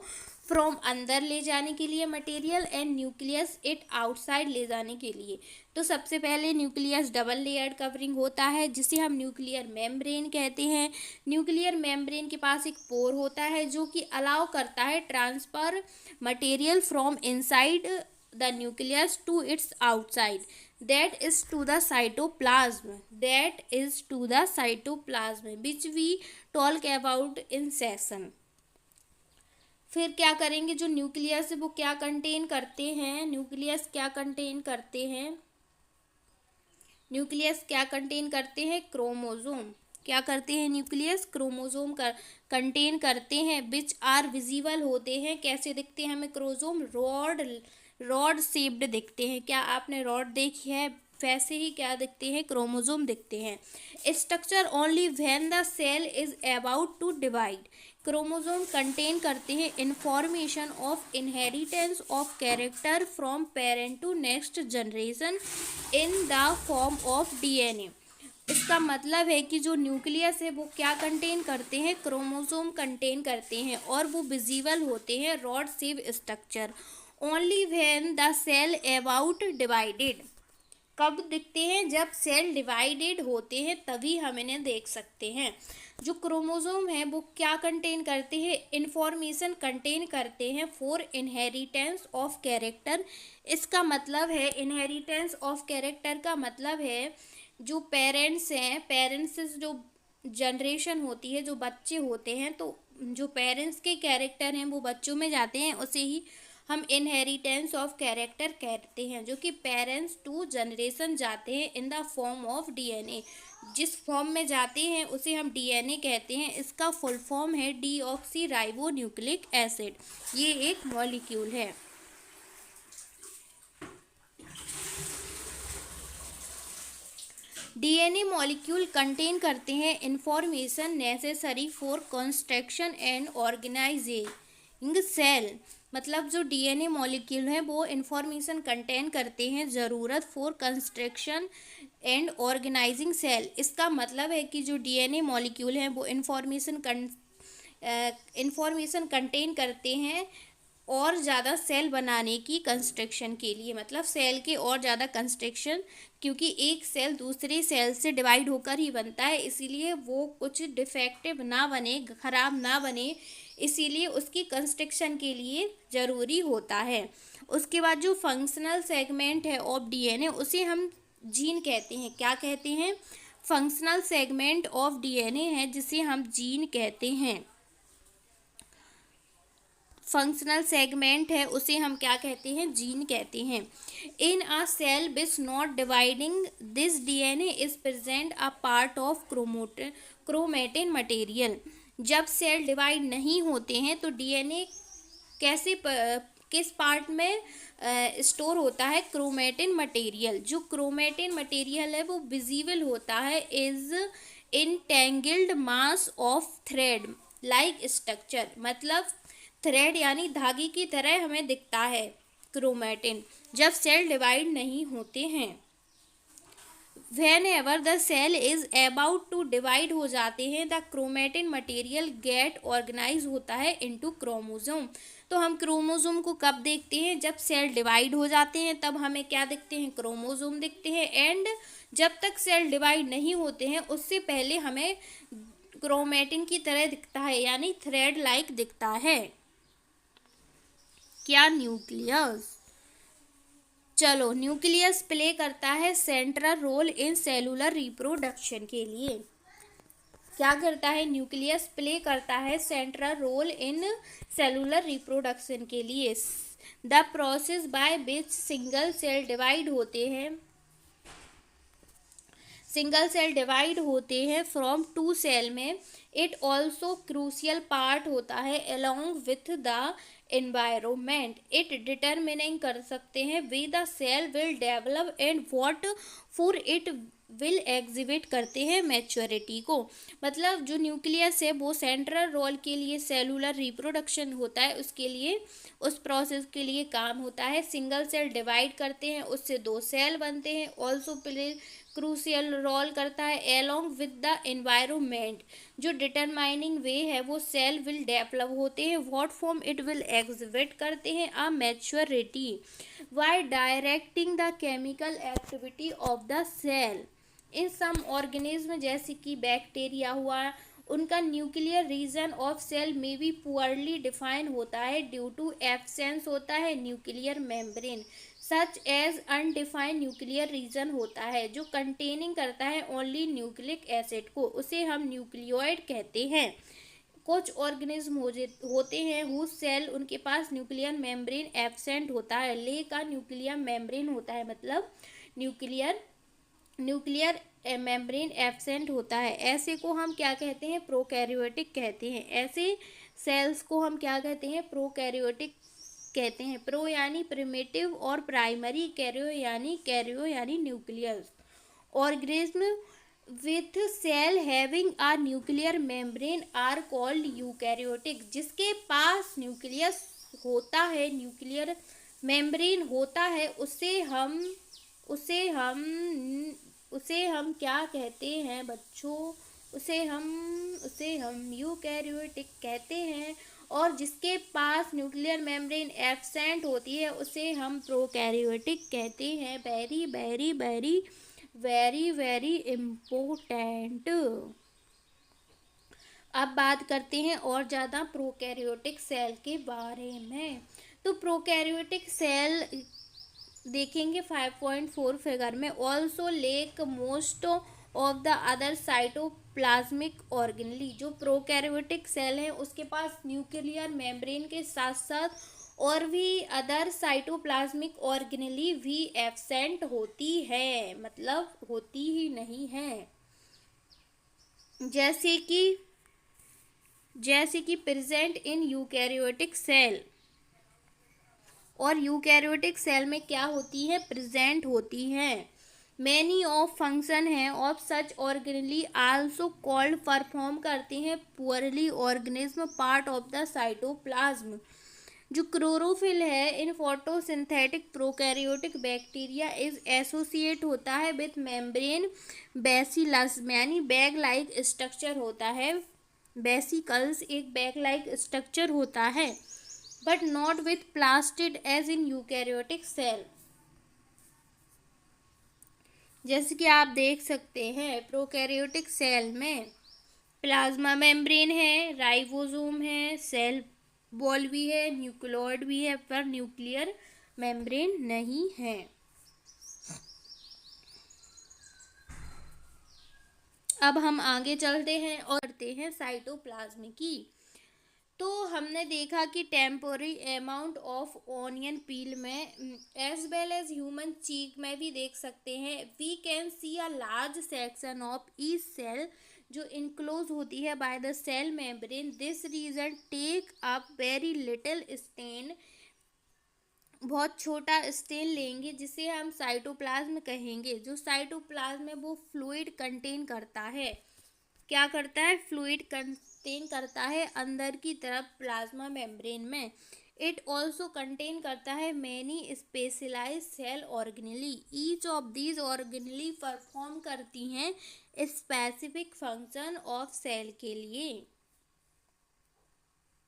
फ्रॉम अंदर ले जाने के लिए material and nucleus it outside ले जाने के लिए। तो सबसे पहले न्यूक्लियस डबल लेयर्ड कवरिंग होता है, जिसे हम न्यूक्लियर मेम्ब्रेन कहते हैं। न्यूक्लियर मेम्ब्रेन के पास एक पोर होता है जो कि अलाउ करता है transfer material from inside the nucleus to its outside, that is to the cytoplasm which we talk about in session। फिर क्या करेंगे, जो न्यूक्लियस है वो क्या कंटेन करते हैं? न्यूक्लियस क्या कंटेन करते हैं? क्रोमोसोम। क्या करते हैं? न्यूक्लियस क्रोमोसोम का कंटेन करते हैं, विच आर विजिबल होते हैं। कैसे दिखते हैं हमें क्रोमोसोम? रॉड शेप्ड दिखते हैं। क्या आपने रॉड देखी है? वैसे ही क्या दिखते हैं? क्रोमोसोम दिखते हैं। Structure only when the cell is about to divide. Chromosome contain करते हैं information of inheritance of character from parent to next generation in the form of DNA. इसका मतलब है कि जो न्यूक्लियस है वो क्या कंटेन करते हैं? क्रोमोसोम कंटेन करते हैं, और वो विजिबल होते हैं rod shape structure only when the cell about divided. कब दिखते हैं? जब सेल डिवाइडेड होते हैं तभी हम इन्हें देख सकते हैं। जो क्रोमोसोम है वो क्या कंटेन करते हैं? इंफॉर्मेशन कंटेन करते हैं फॉर इनहेरिटेंस ऑफ कैरेक्टर। इसका मतलब है, इनहेरिटेंस ऑफ कैरेक्टर का मतलब है जो पेरेंट्स हैं, पेरेंट्स से जो जनरेशन होती है, जो बच्चे होते हैं, तो जो पेरेंट्स के कैरेक्टर हैं वो बच्चों में जाते हैं, उसे ही हम इनहेरिटेंस ऑफ कैरेक्टर कहते हैं। जो कि पेरेंट्स टू जनरेशन जाते हैं in the form of DNA. जिस फॉर्म में जाते हैं उसे हम डीएनए कहते हैं। इसका फुल फॉर्म है डीऑक्सी राइबो न्यूक्लिक एसिड। ये एक मॉलिक्यूल है। डीएनए मॉलिक्यूल कंटेन करते हैं information necessary for construction and organizing cell. मतलब जो डीएनए मॉलिक्यूल हैं वो इंफॉर्मेशन कंटेन करते हैं ज़रूरत for construction and organizing cell. इसका मतलब है कि जो डीएनए मॉलिक्यूल हैं वो इंफॉर्मेशन कंटेन करते हैं और ज़्यादा सेल बनाने की कंस्ट्रक्शन के लिए। मतलब सेल के और ज़्यादा कंस्ट्रक्शन, क्योंकि एक सेल दूसरे सेल से डिवाइड होकर ही बनता है, इसीलिए वो कुछ डिफेक्टिव ना बने, ख़राब ना बने, इसीलिए उसकी कंस्ट्रक्शन के लिए ज़रूरी होता है। उसके बाद जो फंक्शनल सेगमेंट है ऑफ डीएनए उसे हम जीन कहते हैं। क्या कहते हैं? फंक्शनल सेगमेंट ऑफ डीएनए है जिसे हम जीन कहते हैं। फंक्शनल सेगमेंट है उसे हम क्या कहते हैं? जीन कहते हैं। In a cell which not dividing this DNA is present a part of chromatin material. जब सेल डिवाइड नहीं होते हैं तो डीएनए किस पार्ट में स्टोर होता है? Chromatin material. जो क्रोमेटिन मटेरियल है वो विजिबल होता है is entangled mass of thread like structure. मतलब थ्रेड यानी धागे की तरह हमें दिखता है क्रोमेटिन, जब सेल डिवाइड नहीं होते हैं। Whenever the cell is about to divide हो जाते हैं, the chromatin material get organize होता है इनटू क्रोमोसोम। तो हम क्रोमोसोम को कब देखते हैं? जब सेल डिवाइड हो जाते हैं, तब हमें क्या दिखते हैं? क्रोमोसोम दिखते हैं। एंड जब तक सेल डिवाइड नहीं होते हैं उससे पहले हमें क्रोमेटिन की तरह दिखता है, यानी थ्रेड लाइक दिखता है। क्या? न्यूक्लियस। चलो, न्यूक्लियस प्ले करता है central role in cellular reproduction के लिए। क्या करता है? न्यूक्लियस प्ले करता है central role in cellular reproduction के लिए। The process by which single cell divide होते हैं फ्रॉम टू सेल में। इट ऑल्सो क्रूशियल पार्ट होता है along with the environment. It determining कर सकते हैं way the cell will develop and what for it will exhibit करते हैं मैच्योरिटी को। मतलब जो न्यूक्लियस है वो सेंट्रल रोल के लिए सेलुलर रिप्रोडक्शन होता है, उसके लिए, उस प्रोसेस के लिए काम होता है। सिंगल सेल डिवाइड करते हैं, उससे दो सेल बनते हैं। ऑल्सो प्ले क्रूशियल रोल करता है एलोंग विद द एनवायरमेंट। जो डिटरमाइनिंग वे है वो सेल विल डेवलप होते हैं, what form it will exhibit करते हैं a maturity by directing the chemical activity of the cell. In some organism जैसे कि बैक्टीरिया हुआ, उनका न्यूक्लियर रीजन ऑफ सेल में भी पुअरली डिफाइन होता है ड्यू टू एब्सेंस होता है nuclear membrane. Such as undefined nuclear region होता है जो कंटेनिंग करता है ओनली न्यूक्लिक एसिड को, उसे हम न्यूक्लियोइड कहते हैं। कुछ ऑर्गेनिज्म होते हैं हुज सेल उनके पास न्यूक्लियर मेम्ब्रेन एब्सेंट होता है, ले का न्यूक्लियर मेम्ब्रेन होता है, मतलब न्यूक्लियर मेम्ब्रेन एब्सेंट होता है। ऐसे को हम क्या कहते हैं? प्रोकैरियोटिक कहते हैं। ऐसे सेल्स को हम क्या कहते हैं? प्रोकैरियोटिक कहते हैं। प्रो यानी प्रिमिटिव और प्राइमरी, कैरियो यानी nucleus. Organism with cell having a nuclear membrane are called eukaryotic. जिसके पास न्यूक्लियस होता है, न्यूक्लियर मेम्ब्रेन होता है, उसे हम क्या कहते हैं बच्चों? उसे हम यूकैरियोटिक कहते हैं। और जिसके पास न्यूक्लियर मेम्ब्रेन एब्सेंट होती है उसे हम प्रोकैरियोटिक कहते हैं। Very very very very very important. अब बात करते हैं और ज़्यादा प्रोकैरियोटिक सेल के बारे में। तो प्रोकैरियोटिक सेल देखेंगे 5.4 फिगर में। Also lake most of the other cytoplasmic organelle. जो प्रोकैरियोटिक सेल है उसके पास न्यूक्लियर मेम्ब्रेन के साथ साथ और भी अदर साइटोप्लाज्मिक ऑर्गेनली भी एब्सेंट होती है, मतलब होती ही नहीं है। जैसे कि प्रेजेंट इन यूकैरियोटिक सेल। और यूकैरियोटिक सेल में क्या होती है? प्रेजेंट होती है। मैनी ऑफ फंक्शन है of such organelle also called perform करते हैं poorly organism part of the cytoplasm. जो क्लोरोफिल है इन photosynthetic prokaryotic bacteria is associate होता है विथ मेम्ब्रेन बेसिलस, यानी बैग लाइक स्ट्रक्चर होता है। बेसिकल्स एक बैग लाइक स्ट्रक्चर होता है, but not with plastid as in eukaryotic cell. जैसे कि आप देख सकते हैं प्रोकैरियोटिक सेल में प्लाज्मा मेम्ब्रेन है, राइबोसोम है, सेल वॉल भी है, न्यूक्लियोइड भी है, पर न्यूक्लियर मेम्ब्रेन नहीं है। अब हम आगे चलते हैं और करते हैं साइटोप्लाज्म की। तो हमने देखा कि temporary amount of onion peel में as well as human cheek में भी देख सकते हैं। We can see a large section of each cell जो इनक्लोज होती है by the cell membrane. This region take up very little stain, बहुत छोटा स्टेन लेंगे जिसे हम साइटोप्लाज्म कहेंगे। जो साइटोप्लाज्म है वो फ्लूइड कंटेन करता है। क्या करता है? फ्लूइड कंटेन करता है अंदर की तरफ प्लाज्मा मेम्ब्रेन में। इट ऑल्सो कंटेन करता है many specialize cell organelle. Each of these organelle perform करती हैं स्पेसिफिक फंक्शन ऑफ सेल के लिए।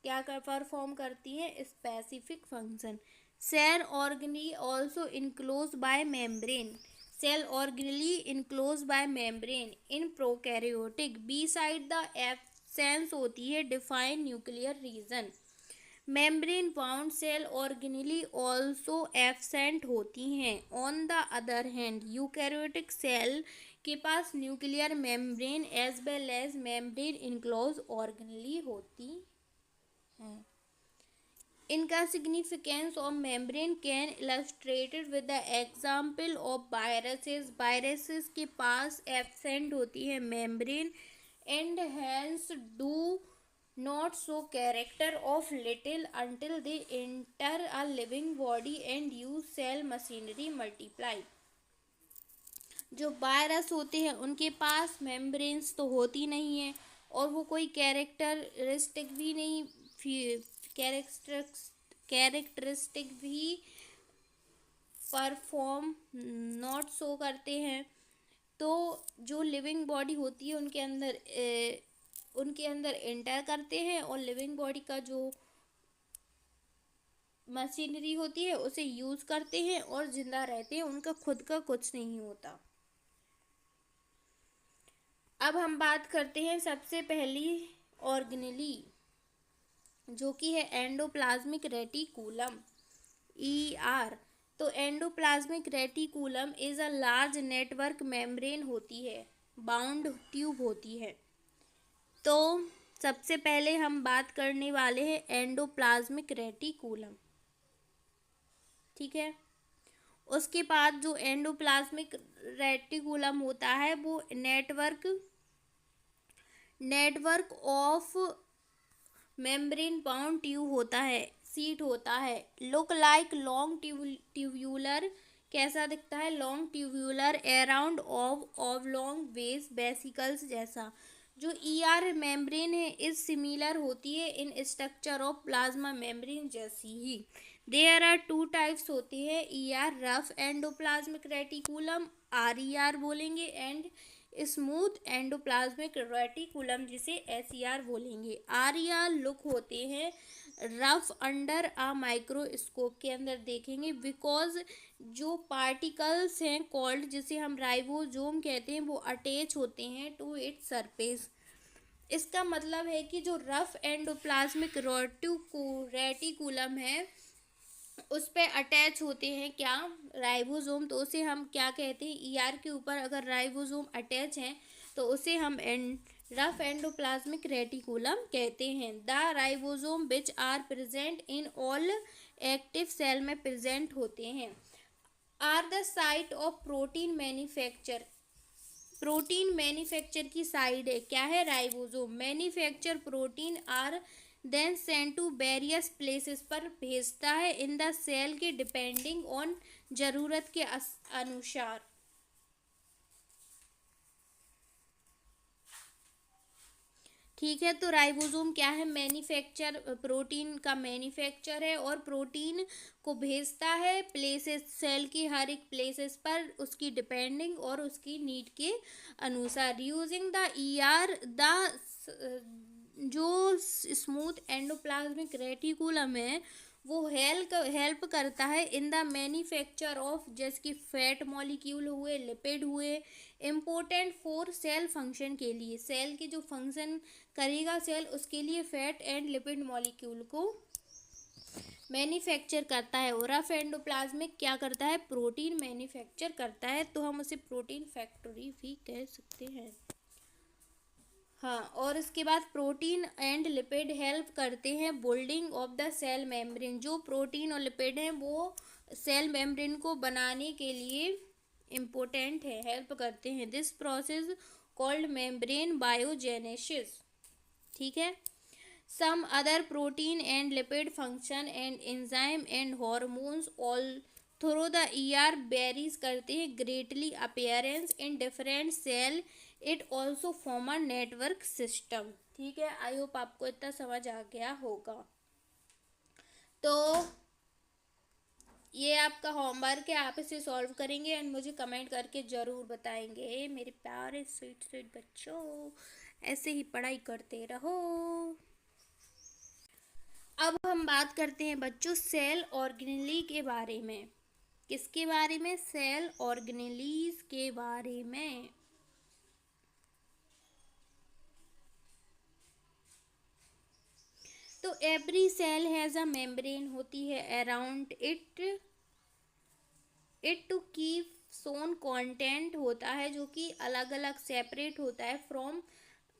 क्या परफॉर्म करती है? Specific function. Cell organelle also enclose by membrane. Cell organelle enclose by membrane in prokaryotic. Beside the absence होती है define nuclear region. Membrane bound cell organelle also absent होती हैं। On the other hand eukaryotic cell के पास nuclear membrane as well as membrane enclose organelle होती हैं। इनका significance of membrane can illustrated with the example of viruses. viruses के पास absent होती है membrane and hence do not show character of little until they enter a living body and use cell machinery multiply. जो virus होते हैं उनके पास membranes तो होती नहीं है और वो कोई कैरेक्टरिस्टिक भी नहीं कैरेक्टरिस्टिक भी परफॉर्म नॉट शो करते हैं। तो जो लिविंग बॉडी होती है उनके अंदर एंटर करते हैं और लिविंग बॉडी का जो मशीनरी होती है उसे यूज़ करते हैं और जिंदा रहते हैं, उनका खुद का कुछ नहीं होता। अब हम बात करते हैं सबसे पहली ऑर्गेनेली जो कि है एंडोप्लाज्मिक रेटिकुलम ER। तो endoplasmic reticulum is a large network membrane होती है, बाउंड ट्यूब होती है। तो सबसे पहले हम बात करने वाले हैं एंडोप्लाज्मिक रेटिकुलम, ठीक है। उसके बाद जो एंडोप्लाज्मिक रेटिकुलम होता है वो network of membrane bound tube होता है, सीट होता है। लुक लाइक लॉन्ग ट्यूब्यूलर, कैसा दिखता है? Long tubular around oblong base vesicles जैसा। जो ER मेम्ब्रेन है इस सिमिलर होती है इन स्ट्रक्चर ऑफ प्लाज्मा मेम्ब्रेन जैसी ही। देयर आर 2 टाइप्स होती है ER rough endoplasmic reticulum RER बोलेंगे एंड स्मूथ एंडोप्लाज्मिक रेटिकुलम जिसे SER बोलेंगे। RER लुक होते हैं रफ अंडर अ माइक्रोस्कोप के अंदर देखेंगे बिकॉज जो पार्टिकल्स हैं कॉल्ड जिसे हम राइबोसोम कहते हैं वो अटैच होते हैं टू इट्स सरफेस। इसका मतलब है कि जो रफ एंडोप्लाज्मिक रेटिकुलम है उस पे अटैच होते हैं क्या? राइबोसोम। तो उसे हम क्या कहते हैं? ER के ऊपर अगर राइबोसोम अटैच हैं तो उसे हम रफ एंडोप्लाज्मिक रेटिकुलम कहते हैं। The ribosome which are present in all active cell में प्रेजेंट होते हैं are the site of protein manufacture. Protein manufacture की साइड है क्या है? Ribosome. Manufacture protein are then send to various places पर भेजता है इन द सेल के डिपेंडिंग ऑन जरूरत के अनुसार। ठीक है, तो राइबोसोम क्या है? मैन्युफैक्चर, प्रोटीन का मैन्युफैक्चर है और प्रोटीन को भेजता है प्लेसेस, सेल की हर एक प्लेसेस पर उसकी डिपेंडिंग और उसकी नीड के अनुसार। यूजिंग द ER जो स्मूथ एंडोप्लाज्मिक रेटिकुलम है वो हेल्प करता है इन द मैन्युफैक्चर ऑफ, जैसे कि फैट मॉलिक्यूल हुए, लिपिड हुए, इम्पोर्टेंट फॉर सेल फंक्शन के लिए। सेल की जो फंक्शन करेगा सेल उसके लिए फैट एंड लिपिड मॉलिक्यूल को मैन्युफैक्चर करता है। और रफ एंडोप्लाज्मिक क्या करता है? प्रोटीन मैन्युफैक्चर करता है, तो हम उसे प्रोटीन फैक्ट्री भी कह सकते हैं। हाँ, और इसके बाद प्रोटीन एंड लिपिड हेल्प करते हैं building of the cell membrane. जो प्रोटीन और लिपिड हैं वो सेल मेम्ब्रेन को बनाने के लिए इम्पोर्टेंट है, हेल्प करते हैं। This process called membrane biogenesis, ठीक है। Some other protein and lipid function and enzyme and hormones all through the ER varies करते हैं greatly appearance in different cell. It also form a network system, ठीक है। आई hope आपको इतना समझ आ गया होगा। तो ये आपका होमवर्क है, आप इसे सॉल्व करेंगे एंड मुझे कमेंट करके ज़रूर बताएंगे। मेरे प्यारे स्वीट स्वीट बच्चों, ऐसे ही पढ़ाई करते रहो। अब हम बात करते हैं बच्चों सेल ऑर्गेनेली के बारे में। किसके बारे में? सेल ऑर्गेनेलीज के बारे में। तो every cell has a membrane होती है around it to keep own content होता है जो कि अलग अलग सेपरेट होता है फ्रॉम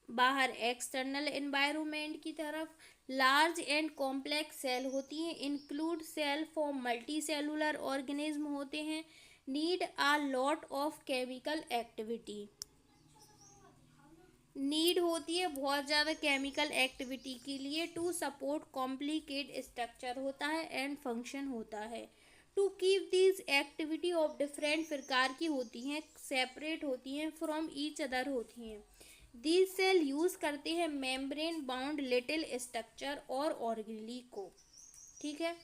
बाहर एक्सटर्नल एनवायरनमेंट की तरफ। लार्ज एंड कॉम्प्लेक्स सेल होती हैं, include cell form multi cellular organism होते हैं, need a lot of chemical activity, need होती है बहुत ज़्यादा केमिकल एक्टिविटी के लिए, टू सपोर्ट कॉम्प्लिकेट स्ट्रक्चर होता है एंड फंक्शन होता है, to keep these activity of different प्रकार की होती हैं, सेपरेट होती हैं, फ्रॉम ईच अदर होती हैं। दीज सेल यूज करते हैं मेम्ब्रेन बाउंड लिटिल स्ट्रक्चर और ऑर्गेनेली को, ठीक है,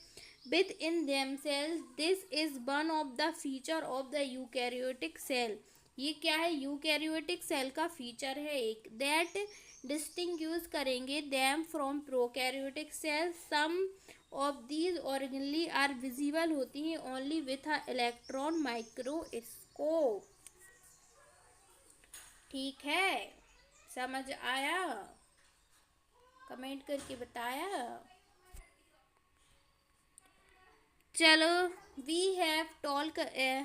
within themselves. This is one of the feature of the eukaryotic cell, ये क्या है, यूकैरियोटिक सेल का फीचर है एक, दैट डिस्टिंग्विश करेंगे them from prokaryotic cell. Some of these organelle are visible होती हैं only with a electron microscope, ठीक है, समझ आया, कमेंट करके बताया। चलो वी हैव टॉल्क,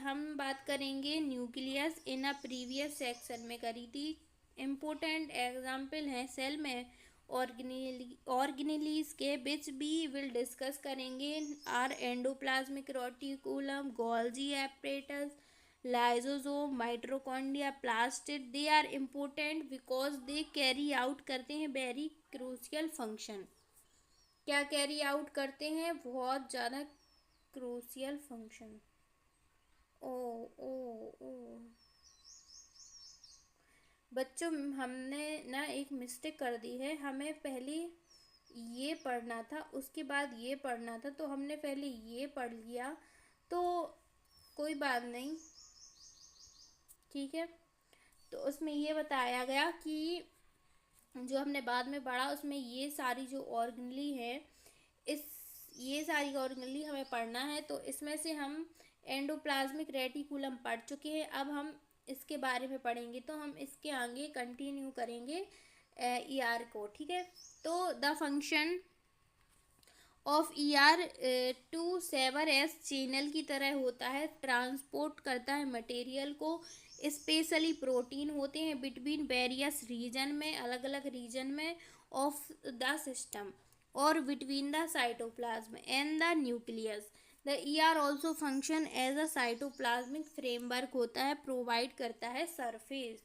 हम बात करेंगे nucleus, in a previous section में करी थी। इम्पोर्टेंट एग्जाम्पल हैं सेल में ऑर्गेनेलीज के, विच बी विल डिस्कस करेंगे are endoplasmic reticulum, Golgi apparatus, lysosome, mitochondria, plastid. They are important because they carry out करते हैं वेरी क्रूशियल फंक्शन, क्या कैरी आउट करते हैं, बहुत ज़्यादा क्रूशियल फंक्शन। ओ ओ ओ बच्चों, हमने ना एक मिस्टेक कर दी है, हमें पहले ये पढ़ना था उसके बाद ये पढ़ना था, तो हमने पहले ये पढ़ लिया, तो कोई बात नहीं, ठीक है। तो उसमें ये बताया गया कि जो हमने बाद में पढ़ा उसमें ये सारी जो ऑर्गेनेली है, इस ये सारी ऑर्गेनेली हमें पढ़ना है, तो इसमें से हम एंडोप्लाज्मिक रेटिकुलम पढ़ चुके हैं, अब हम इसके बारे में पढ़ेंगे, तो हम इसके आगे कंटिन्यू करेंगे ईआर को, ठीक है। तो the function of ER to serve as channel की तरह होता है, ट्रांसपोर्ट करता है मटेरियल को, स्पेशली प्रोटीन होते हैं बिटवीन वेरियस रीजन में, अलग अलग रीजन में ऑफ द सिस्टम, और between the cytoplasm and the nucleus. The ER also function as a cytoplasmic framework होता है, प्रोवाइड करता है सरफेस।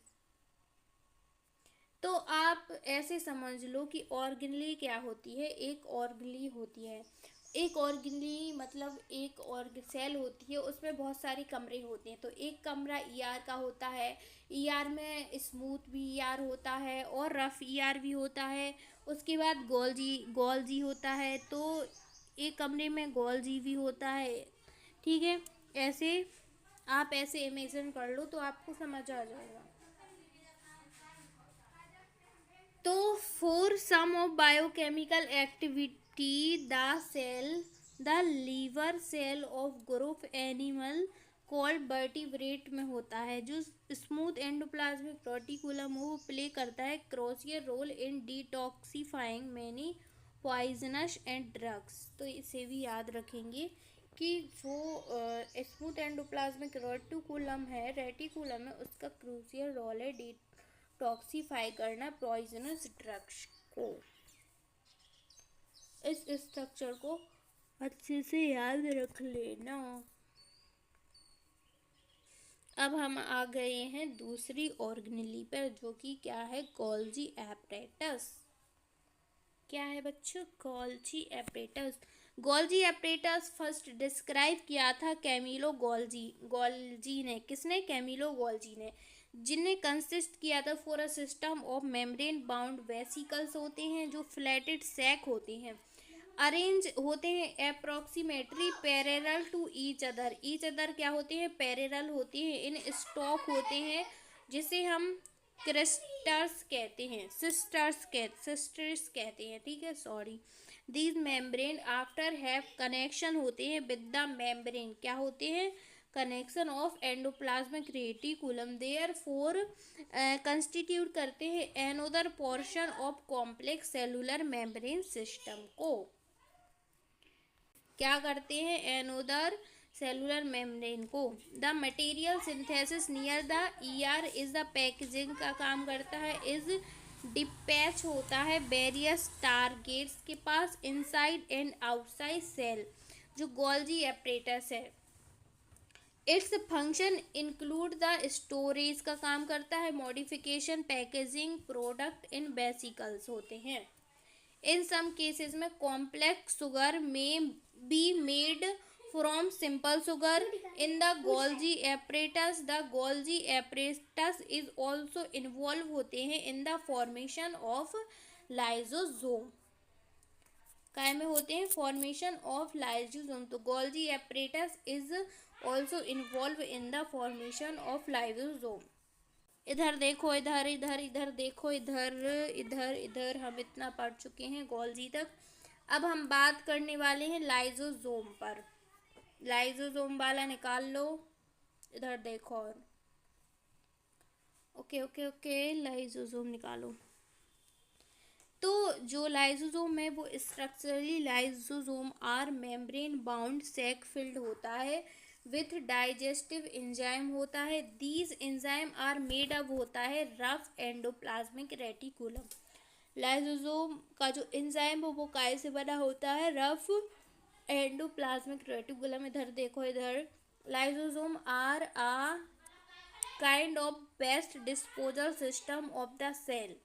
तो आप ऐसे समझ लो कि ऑर्गेनेली क्या होती है, एक ऑर्गेनेली होती है, एक ऑर्गेनेली मतलब एक सेल होती है, उसमें बहुत सारे कमरे होते हैं, तो एक कमरा ईआर का होता है, ईआर में स्मूथ भी ईआर होता है और रफ ईआर भी होता है, उसके बाद गोल्जी होता है, तो एक कमरे में गोल्जी भी होता है, ठीक है। ऐसे आप ऐसे इमेजिन कर लो तो आपको समझ आ जाएगा। तो for some of biochemical activity the liver cell of group animal called vertebrate में होता है, जो स्मूथ एंडोप्लाज्मिक रेटिकुलम वो प्ले करता है crucial role in detoxifying many poisonous and drugs. तो इसे भी याद रखेंगे कि जो स्मूथ एंडोप्लाज्मिक रेटिकुलम है उसका क्रूशियल रोल है टॉक्सीफाई करना पॉइजनस ड्रग्स को। इस स्ट्रक्चर को अच्छे से याद रख लेना। अब हम आ गए हैं दूसरी ऑर्गेनेली पर, जो कि क्या है, गोल्जी एपरेटस। क्या है बच्चों, Golgi apparatus. Golgi apparatus first describe किया था कैमिलो गोल्जी ने। किसने, कैमिलो गोल्जी ने, जिन्हें कंसिस्ट किया था for a system of membrane bound vesicles होते हैं जो फ्लैटेड सैक होते हैं, अरेंज होते हैं approximately parallel to each other क्या होते हैं, पैरेलल होते हैं, इन स्टॉक होते हैं, जिसे हम क्रिस्टर्स कहते हैं, सिस्टर्स कहते हैं, ठीक है, sorry. These membrane after have connection होते हैं विद द मेम्ब्रेन, क्या होते हैं, connection of endoplasmic reticulum therefore constitute करते हैं another portion of complex cellular membrane system को। क्या करते हैं? एनोदर सेलुलर मेम्ब्रेन को। The material synthesis near the ER is the packaging का काम करता है। इज डिपैच होता है वेरियस टारगेट्स के पास इनसाइड एंड आउटसाइड सेल, जो गोल्जी एपरेटस है। Its function include the storage का काम करता है, modification, packaging, product in vesicles होते हैं। इन सम केसेस में कॉम्प्लेक्स शुगर में be made from simple sugar in the Golgi apparatus. The Golgi apparatus is also involve होते हैं in the formation of lysosome. काय में होते हैं? Formation of lysosome. तो Golgi apparatus is also involve in the formation of lysosome. इधर देखो, इधर इधर इधर देखो, इधर इधर इधर, हम इतना पढ़ चुके हैं गोल्जी तक। अब हम बात करने वाले हैं लाइसोसोम पर। लाइसोसोम वाला निकाल लो, इधर देखो। और ओके ओके ओके, लाइसोसोम निकालो। तो जो लाइसोसोम है वो structurally lysosome are membrane bound sac filled होता है विथ डाइजेस्टिव एंजाइम होता है। These enzyme are made up होता है रफ एंडोप्लाज्मिक रेटिकुलम। लाइसोसोम का जो एंजाइम है वो काय से बना होता है? Rough endoplasmic reticulum. इधर देखो, इधर lysosome are a kind of waste disposal system of the cell.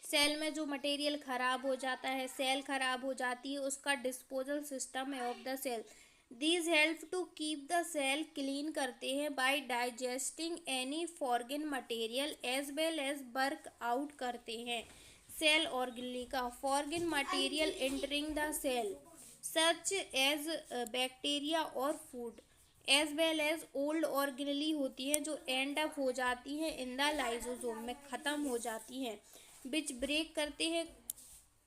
Cell में जो मटेरियल खराब हो जाता है, सेल खराब हो जाती है, उसका डिस्पोजल सिस्टम है of the cell. These help to keep the cell clean करते हैं by digesting any foreign material as well as work out करते हैं सेल ऑर्गेनली का foreign material entering the cell such as bacteria और food as well as old organelle होती हैं जो and up हो जाती हैं इन द लाइसोसोम में, ख़त्म हो जाती हैं, विच ब्रेक करते हैं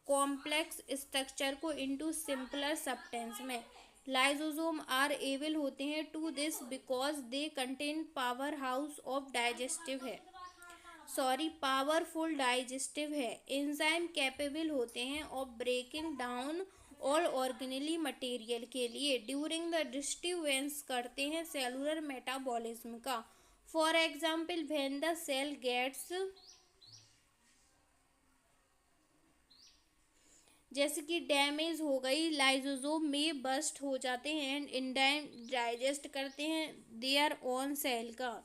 कॉम्प्लेक्स स्ट्रक्चर को इनटू सिंपलर सब्सटेंस में। लाइसोसोम आर एबल होते हैं to this because they contain powerhouse of digestive है, पावरफुल डाइजेस्टिव है। एंजाइम कैपेबल होते हैं of breaking down all organelle material के लिए ड्यूरिंग द डिस्ट्रीब्यूएंस करते हैं सेलुलर मेटाबॉलिज्म का। For example when the cell gets, जैसे कि डैमेज हो गई, लाइसोसोम में बस्ट हो जाते हैं एंड एंजाइम डाइजेस्ट करते हैं देयर ओन सेल का।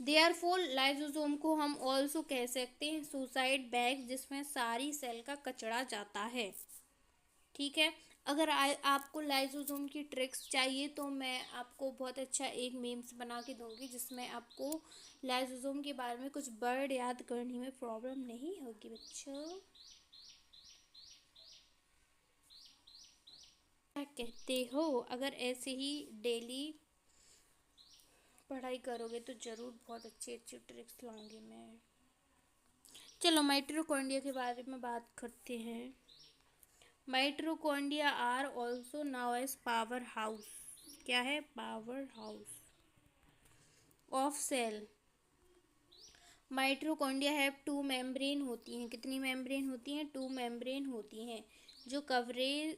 देयरफॉर लाइसोसोम को हम ऑल्सो कह सकते हैं सुसाइड बैग, जिसमें सारी सेल का कचरा जाता है। ठीक है, अगर आपको लाइसोसोम की ट्रिक्स चाहिए तो मैं आपको बहुत अच्छा एक मीम्स बना के दूंगी जिसमें आपको लाइसोसोम के बारे में कुछ वर्ड याद करने में प्रॉब्लम नहीं होगी बच्चों। क्या कहते हो? अगर ऐसे ही डेली पढ़ाई करोगे तो ज़रूर बहुत अच्छी अच्छी ट्रिक्स लाऊंगी मैं। चलो माइटोकॉन्ड्रिया के बारे में बात करते हैं। Mitochondria are also known as powerhouse. क्या है? Powerhouse of cell. Mitochondria have two membrane होती हैं। कितनी मेम्ब्रेन होती हैं? टू मेम्ब्रेन होती हैं जो कवरेज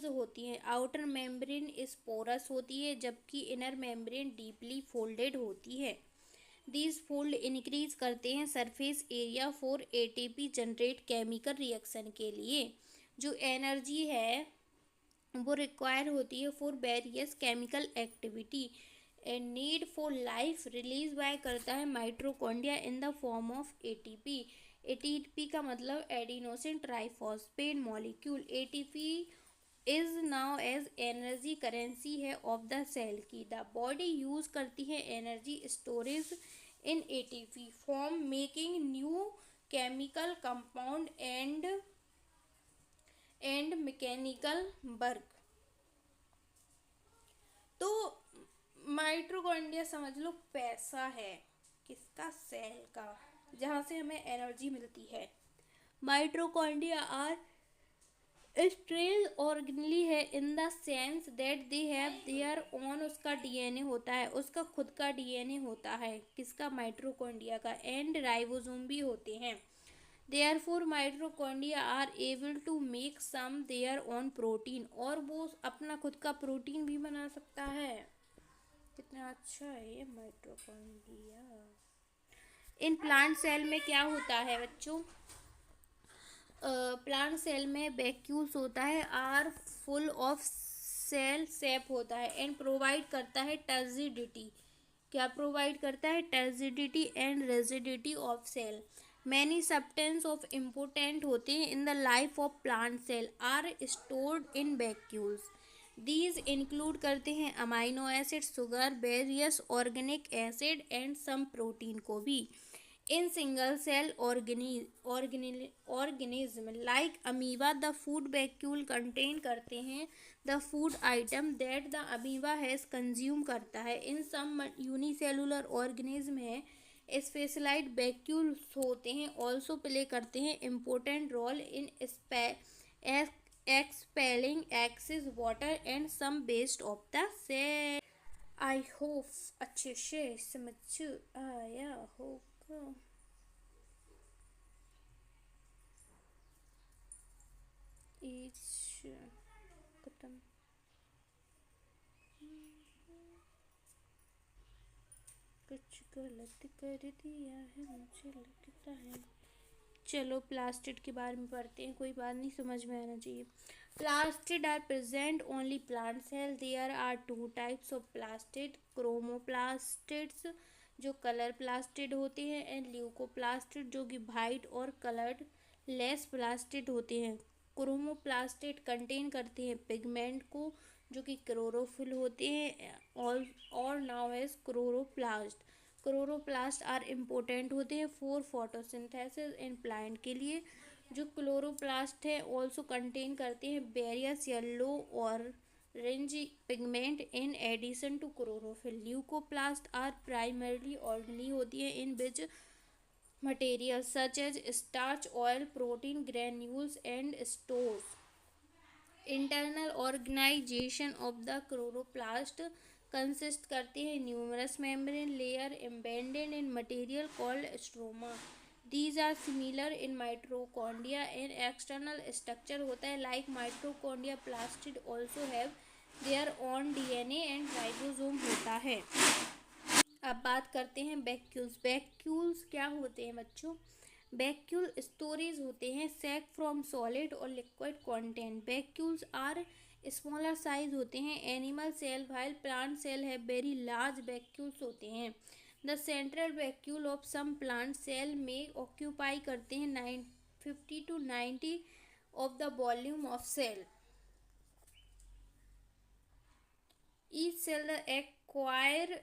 होती हैं। आउटर मेम्ब्रेन इस पोरस होती है जबकि इनर मेम्ब्रेन डीपली फोल्डेड होती है। दीज फोल्ड इंक्रीज करते हैं surface area for ATP generate chemical reaction के लिए। जो एनर्जी है वो रिक्वायर होती है for various chemical activity and need for life release by करता है mitochondria in the form of ATP. ATP का मतलब adenosine triphosphate molecule. ATP is known as energy currency है ऑफ द सेल की। द बॉडी यूज करती है energy storage in ATP form making new chemical compound and mechanical work. तो mitochondria समझ लो पैसा है किसका? सेल का, जहाँ से हमें एनर्जी मिलती है। माइटोकॉन्ड्रिया आर स्ट्रेल ऑर्गेनली है in the sense that they have their own, उसका डीएनए होता है, उसका खुद का डीएनए होता है, किसका, माइटोकॉन्ड्रिया का, एंड राइबोसोम भी होते हैं। Therefore mitochondria are able to make some their own protein, और वो अपना खुद का प्रोटीन भी बना सकता है। कितना अच्छा है ये माइटोकॉन्ड्रिया। इन प्लांट सेल में क्या होता है बच्चों, प्लांट सेल में वैक्यूल्स होता है, आर फुल ऑफ सेल सेप होता है, एंड प्रोवाइड करता है टर्जिडिटी, क्या प्रोवाइड करता है, turgidity and rigidity of cell. Many substance of important होते हैं in the life of plant cell are stored in vacuoles. These include करते हैं amino acid, sugar, various organic acid and some protein को भी। In single cell organism like amoeba the food vacuole contain करते हैं the food item that the amoeba has consume करता है। In some unicellular organism है specialized vacuoles होते हैं, also play करते हैं important role in expelling excess water and some waste of the cell. I hope अच्छे से समझ आया होगा। खत्म। कुछ गलत कर दिया है मुझे लगता है। चलो प्लास्टिड के बारे में पढ़ते हैं, कोई बात नहीं, समझ में आना चाहिए। Plastid are present only plant cell. There are two types of plastid, chromoplastids जो कलर प्लास्टिड होते हैं, एंड ल्यूकोप्लास्टिड जो कि वाइट और कलर्ड लेस प्लास्टिड होते हैं। क्रोमोप्लास्टिड कंटेन करते हैं पिगमेंट को जो कि क्लोरोफिल होते हैं, और known as chloroplast. Chloroplast are important होते हैं फॉर फोटोसिंथेसिस इन प्लांट के लिए। जो क्लोरोप्लास्ट है ऑल्सो कंटेन करते हैं वेरियस येलो और orange pigment in addition to chlorophyll. Leucoplast are primarily organelle होती है in which material such as starch, oil, protein granules and stores. Internal organisation of the chloroplast consist करते हैं numerous membrane layer embedded in material called stroma. These are similar in mitochondria and external structure होता है like mitochondria. Plastid also have their own DNA and ribosome होता है। अब बात करते हैं वैक्यूल्स। वैक्यूल्स क्या होते हैं बच्चों, वैक्यूल स्टोरेज होते हैं सैक फ्रॉम सॉलिड और liquid content. Vacuoles are smaller size होते हैं animal cell, while plant cell है वेरी लार्ज वैक्यूल्स होते हैं। The central vacuole of some plant cell में ऑक्यूपाई करते हैं 50 to 90 of the volume of cell. Each cell acquire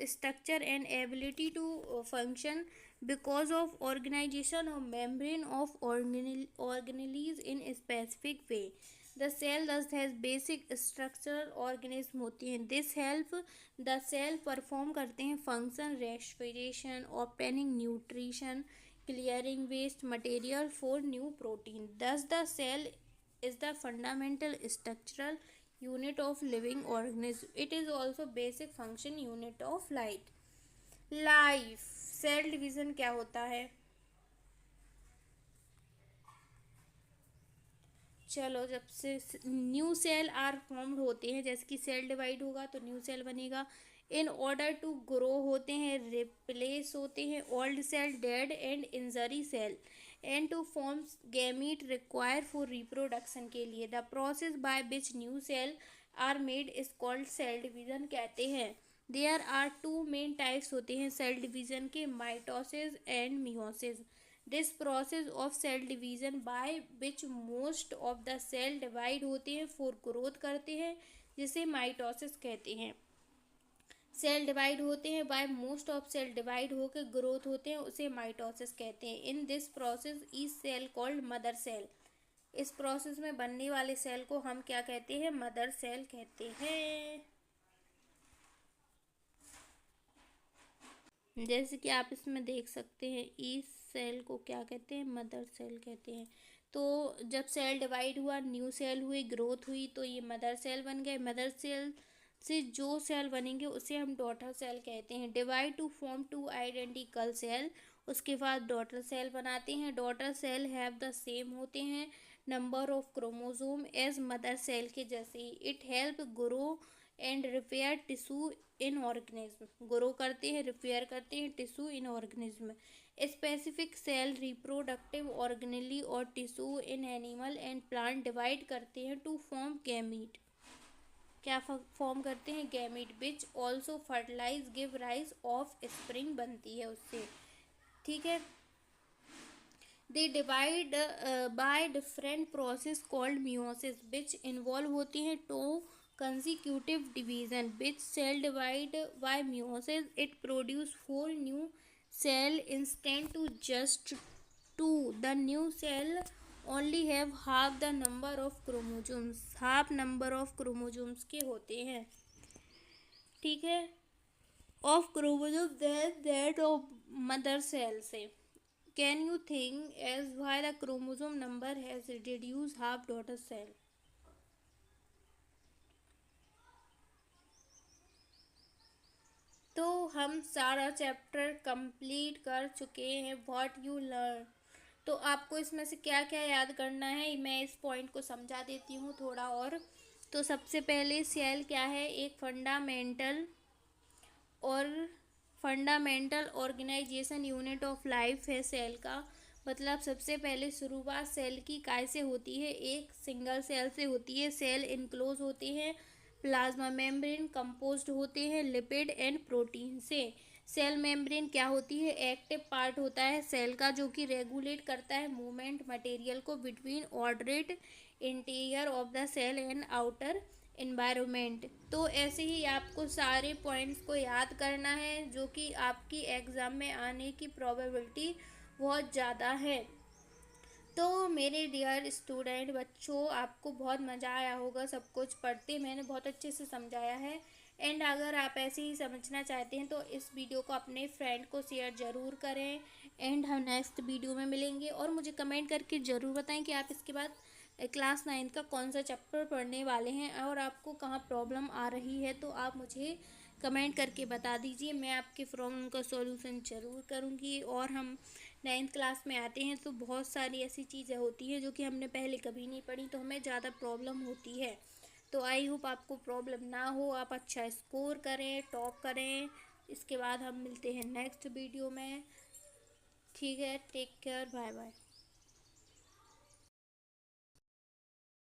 structure and ability to function because of organization of membrane of organelles in a specific way. The cell thus has basic structural organism होती हैं। This help the cell perform करते हैं function, respiration, obtaining nutrition, clearing waste material for new protein. Thus the cell is the fundamental structural unit of living organism. It is also basic function unit of life. Cell division क्या होता है, चलो जब से new cell are formed होते हैं, जैसे कि सेल डिवाइड होगा तो न्यू सेल बनेगा। इन ऑर्डर टू ग्रो होते हैं, रिप्लेस होते हैं old cell, dead and injury cell, and to form gamete require for reproduction के लिए। The process by which new cell are made is called cell division कहते हैं। There are two main types होते हैं cell division के, mitosis and meiosis. This process of cell division by which most of the cell divide होते हैं for growth करते हैं जिसे माइटोसिस कहते हैं। सेल डिवाइड होते हैं by most of cell divide होकर ग्रोथ होते हैं उसे माइटोसिस कहते हैं। In this process is cell called mother cell. इस प्रोसेस में बनने वाले सेल को हम क्या कहते हैं, मदर सेल कहते हैं। जैसे कि आप इसमें देख सकते हैं इस सेल को क्या कहते हैं, मदर सेल कहते हैं। तो जब सेल डिवाइड हुआ, न्यू सेल हुई, ग्रोथ हुई, तो ये मदर सेल बन गए। मदर सेल से जो सेल बनेंगे उसे हम डॉटर सेल कहते हैं। Divide to form two identical cell, उसके बाद डॉटर सेल बनाते हैं। Daughter cell have the same होते हैं number of chromosome as mother cell के जैसे ही। It help grow and repair tissue in organism, grow करते हैं, रिपेयर करते हैं tissue in organism. Specific cell reproductive organelle और tissue in animal and plant divide करते हैं टू फॉर्म गैमीट, क्या फॉर्म करते हैं, गैमीट, विच also fertilize give rise offspring बनती है उससे, ठीक है। They divide by different process called meiosis which involve होती हैं two consecutive division. Which cell divide by meiosis it produce 4 new cell instead to just 2. The new cell only have half the number of chromosomes, half number of chromosomes के होते हैं, ठीक है, of chromosomes than that of mother cell से। Can you think as why the chromosome number has reduced half daughter cell? तो हम सारा chapter complete कर चुके हैं। व्हाट यू लर्न, तो आपको इसमें से क्या क्या याद करना है, मैं इस पॉइंट को समझा देती हूँ थोड़ा और। तो सबसे पहले सेल क्या है, एक fundamental organisation unit of life है सेल का। मतलब सबसे पहले शुरुआत सेल की काय से होती है, एक सिंगल सेल से होती है। सेल इनक्लोज होते हैं प्लाज्मा मेम्ब्रेन, कंपोज्ड होते हैं लिपिड एंड प्रोटीन से। सेल मेम्ब्रेन क्या होती है, एक्टिव पार्ट होता है सेल का जो कि रेगुलेट करता है मूवमेंट मटेरियल को between ordered interior of the cell and outer environment. तो ऐसे ही आपको सारे पॉइंट्स को याद करना है जो कि आपकी एग्ज़ाम में आने की प्रोबेबिलिटी बहुत ज़्यादा है। तो मेरे डियर स्टूडेंट बच्चों, आपको बहुत मज़ा आया होगा सब कुछ पढ़ते, मैंने बहुत अच्छे से समझाया है। एंड अगर आप ऐसे ही समझना चाहते हैं तो इस वीडियो को अपने फ्रेंड को शेयर ज़रूर करें। एंड हम नेक्स्ट वीडियो में मिलेंगे और मुझे कमेंट करके ज़रूर बताएं कि आप इसके बाद क्लास 9 का कौन सा चैप्टर पढ़ने वाले हैं और आपको कहाँ प्रॉब्लम आ रही है। तो आप मुझे कमेंट करके बता दीजिए, मैं आपके प्रॉब्लम का सॉल्यूशन ज़रूर करूँगी। और हम 9th क्लास में आते हैं तो बहुत सारी ऐसी चीज़ें होती हैं जो कि हमने पहले कभी नहीं पढ़ी, तो हमें ज़्यादा प्रॉब्लम होती है। तो आई होप आपको प्रॉब्लम ना हो, आप अच्छा स्कोर करें, टॉप करें। इसके बाद हम मिलते हैं नेक्स्ट वीडियो में, ठीक है। Take care, bye bye.